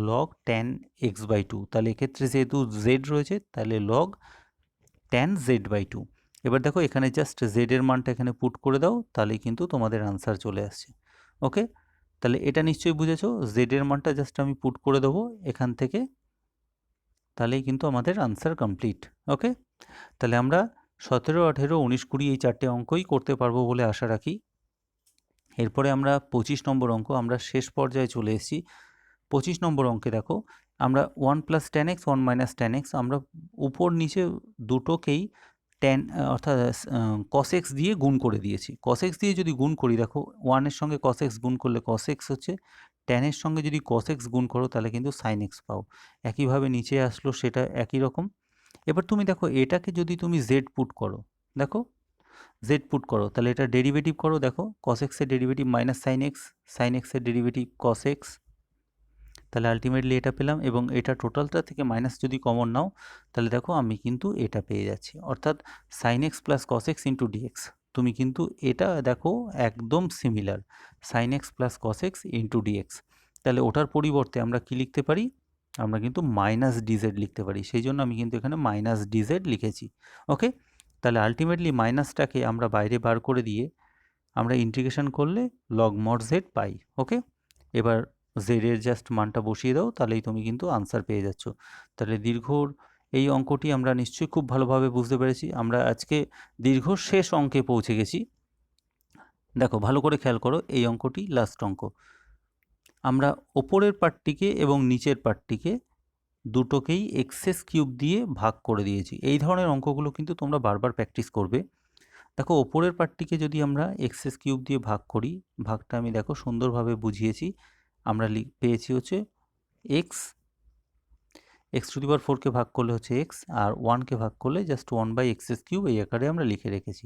log tan x/2। তাহলে এক্ষেত্রে যেহেতু z রয়েছে তাহলে log tan z/2। এবার দেখো এখানে জাস্ট z এর মানটা এখানে পুট করে দাও, তাহলেই কিন্তু তোমাদের আনসার চলে আসছে। ওকে, তাহলে এটা নিশ্চয়ই বুঝেছো, z এর মানটা জাস্ট আমি পুট করে দেবো এখান থেকে, তাহলেই কিন্তু আমাদের আনসার কমপ্লিট। ওকে, তাহলে আমরা 17, 18, 19, 20 এই 4টে অঙ্কই করতে পারবো বলে আশা রাখি। এরপরে আমরা 25 নম্বর অঙ্ক, আমরা শেষ পর্যায়ে চলে এসেছি। 25 নম্বর অঙ্কে দেখো আমরা 1 + tan x 1 - tan x, আমরা উপর নিচে দুটোকেই tan অর্থাৎ cos x দিয়ে গুণ করে দিয়েছি। cos x দিয়ে যদি গুণ করি, দেখো 1 এর সঙ্গে cos x গুণ করলে cos x হচ্ছে, tan এর সঙ্গে যদি cos x গুণ করো তাহলে কিন্তু sin x পাও। একইভাবে নিচে আসলো সেটা একই রকম। এবার তুমি দেখো এটাকে যদি তুমি z পুট করো, দেখো z পুট করো, তাহলে এটা ডেরিভেটিভ করো, দেখো cos x এর derivative -sin x, sin x এর ডেরিভেটিভ cos x, তাহলে আলটিমেটলি এটা পেলাম, এবং এটা টোটালটা থেকে মাইনাস যদি কমন নাও তাহলে দেখো আমি কিন্তু এটা পেয়ে যাচ্ছি, অর্থাৎ sin x + cos x × dx। তুমি কিন্তু এটা দেখো একদম similar, sin x + cos x × dx। তাহলে ওটার পরিবর্তে আমরা কি লিখতে পারি, আমরা কিন্তু -dz লিখতে পারি, সেই জন্য আমি কিন্তু এখানে -dz লিখেছি। ওকে, তাহলে আলটিমেটলি মাইনাসটাকে আমরা বাইরে বার করে দিয়ে আমরা ইন্টিগ্রেশন করলে log mod z পাই। ওকে, এবার z এর জাস্ট মানটা বসিয়ে দাও, তাহলেই তুমি কিন্তু আনসার পেয়ে যাচ্ছ। তাহলে দীর্ঘর এই অঙ্কটি আমরা নিশ্চয়ই খুব ভালোভাবে বুঝতে পেরেছি। আমরা আজকে দীর্ঘর শেষ অঙ্কে পৌঁছে গেছি। দেখো ভালো করে খেয়াল করো, এই অঙ্কটি লাস্ট অঙ্ক। আমরা ওপরের পার্টটিকে এবং নিচের পার্টটিকে দুটোকেই x³ দিয়ে ভাগ করে দিয়েছি। এই ধরনের অঙ্কগুলো কিন্তু তোমরা বারবার প্র্যাকটিস করবে। দেখো ওপরের পার্টটিকে যদি আমরা x³ দিয়ে ভাগ করি, ভাগটা আমি দেখো সুন্দরভাবে বুঝিয়েছি। আমরা পেয়েছি হচ্ছে x⁴কে ভাগ করলে হচ্ছে x, আর 1কে ভাগ করলে জাস্ট 1/x³ এই আকারে আমরা লিখে রেখেছি।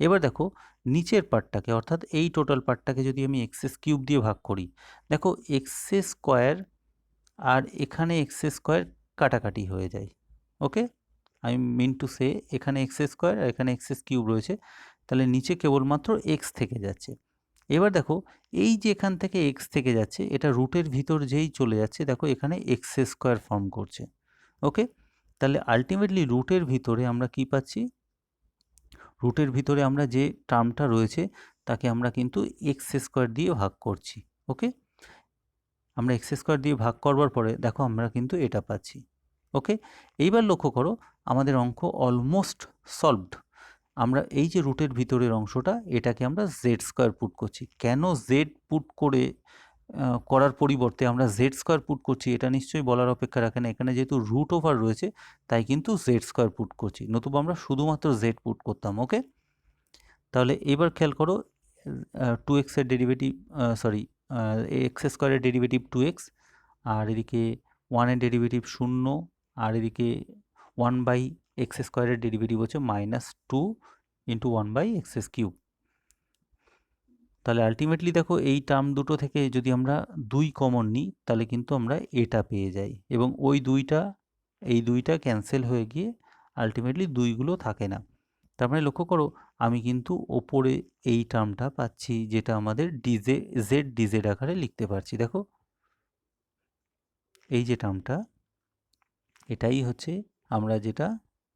এবার দেখো নিচের পার্টটাকে, অর্থাৎ এই টোটাল পার্টটাকে যদি আমি x³ দিয়ে ভাগ করি, দেখো x² আর এখানে x² কাটাকাটি হয়ে যায়। ওকে, আই মিন টু সে এখানে x² আর এখানে x³ রয়েছে, তাহলে নিচে কেবলমাত্র x থেকে যাচ্ছে। এবার দেখো এই যে এখান থেকে x থেকে যাচ্ছে, এটা রুটের ভিতর যেই চলে যাচ্ছে, দেখো এখানে x² ফর্ম করছে। ওকে, তাহলে আলটিমেটলি রুটের ভিতরে আমরা কি পাচ্ছি, রুটের ভিতরে আমরা যে টার্মটা রয়েছে তাকে আমরা কিন্তু x² দিয়ে ভাগ করছি। ওকে, আমরা x² দিয়ে ভাগ করবার পরে দেখো আমরা কিন্তু এটা পাচ্ছি। ওকে, এইবার লক্ষ্য করো আমাদের অঙ্ক অলমোস্ট সলভড। আমরা এই যে রুটের ভিতরের অংশটা, এটাকে আমরা z² পুট করছি। কেন z পুট করে করার পরিবর্তে আমরা জেড স্কোয়ার পুট করছি, এটা নিশ্চয়ই বলার অপেক্ষা রাখে না। এখানে যেহেতু রুট ওভার রয়েছে তাই কিন্তু জেড স্কোয়ার পুট করছি, নতুবা আমরা শুধুমাত্র জেড পুট করতাম। ওকে, তাহলে এবার খেয়াল করো, 2x এর ডেরিভেটিভ, সরি, এক্স স্কোয়ারের ডেরিভেটিভ 2x, আর এদিকে 1 এর ডেরিভেটিভ 0, আর এদিকে 1/x স্কোয়ারের ডেরিভেটিভ হচ্ছে -2 × 1/x³ তাহলে আলটিমেটলি দেখো এই টার্ম দুটো থেকে যদি আমরা 2 কমন নিই তাহলে কিন্তু আমরা এটা পেয়ে যাই, এবং এই দুইটা ক্যান্সেল হয়ে গিয়ে আলটিমেটলি 2গুলো থাকে না। তার মানে লক্ষ্য করো আমি কিন্তু ওপরে এই টার্মটা পাচ্ছি, যেটা আমাদের জেড ডিজেড আকারে লিখতে পারছি। দেখো এই যে টার্মটা, এটাই হচ্ছে আমরা যেটা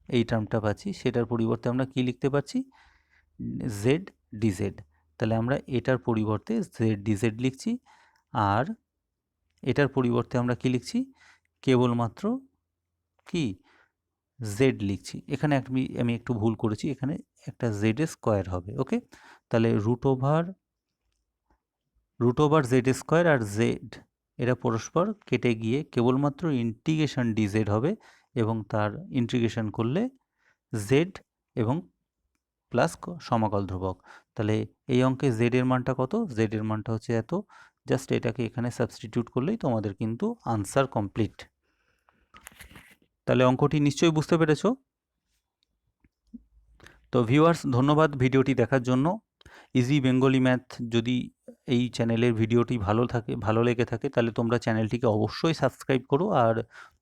এই টার্মটা পাচ্ছি, সেটার পরিবর্তে আমরা কি লিখতে পারছি, জেড ডিজেড। তাহলে আমরা এটার পরিবর্তে জেড ডিজেড লিখছি, আর এটার পরিবর্তে আমরা কি লিখছি, কেবলমাত্র কি জেড লিখছি। এখানে আমি একটু ভুল করেছি, এখানে একটা জেড স্কোয়ার হবে। ওকে, তাহলে রুট ওভার জেড স্কোয়ার আর জেড এরা পরস্পর কেটে গিয়ে কেবলমাত্র ইন্টিগ্রেশন ডিজেড হবে, এবং তার ইন্টিগ্রেশন করলে জেড এবং প্লাস সমাকল ধ্রুবক। তাহলে এই অঙ্কে জেড এর মানটা কত, জেড এর মানটা হচ্ছে এত। জাস্ট এটাকে এখানে সাবস্টিটিউট করলেই তোমাদের কিন্তু আনসার কমপ্লিট। তাহলে অঙ্কটি নিশ্চয়ই বুঝতে পেরেছো। তো ভিউয়ার্স, ধন্যবাদ ভিডিওটি দেখার জন্য। ইজি বেঙ্গলি ম্যাথ যদি এই চ্যানেলের ভিডিওটি ভালো লেগে থাকে তাহলে তোমরা চ্যানেলটিকে অবশ্যই সাবস্ক্রাইব করো, আর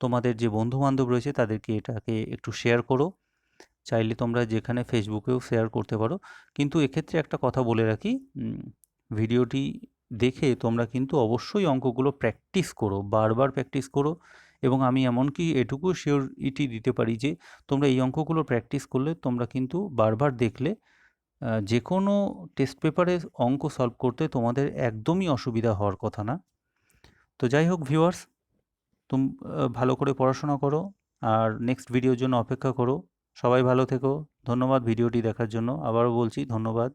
তোমাদের যে বন্ধুবান্ধব রয়েছে তাদেরকে এটাকে একটু শেয়ার করো। চাইলে তোমরা যেখানে ফেসবুকেও শেয়ার করতে পারো, কিন্তু এক্ষেত্রে একটা কথা বলে রাখি, ভিডিওটি দেখে তোমরা কিন্তু অবশ্যই অঙ্কগুলো প্র্যাকটিস করো, বারবার প্র্যাকটিস করো, এবং আমি এমনকি এটুকু শিওরিটি দিতে পারি যে তোমরা এই অঙ্কগুলো প্র্যাকটিস করলে তোমরা কিন্তু বারবার দেখলে যে কোনো টেস্ট পেপারে অঙ্ক সলভ করতে তোমাদের একদমই অসুবিধা হওয়ার কথা না। তো যাই হোক ভিউয়ার্স, ভালো করে পড়াশোনা করো, আর নেক্সট ভিডিওর জন্য অপেক্ষা করো। সবাই ভালো থেকো। ধন্যবাদ ভিডিওটি দেখার জন্য। আবারও বলছি ধন্যবাদ।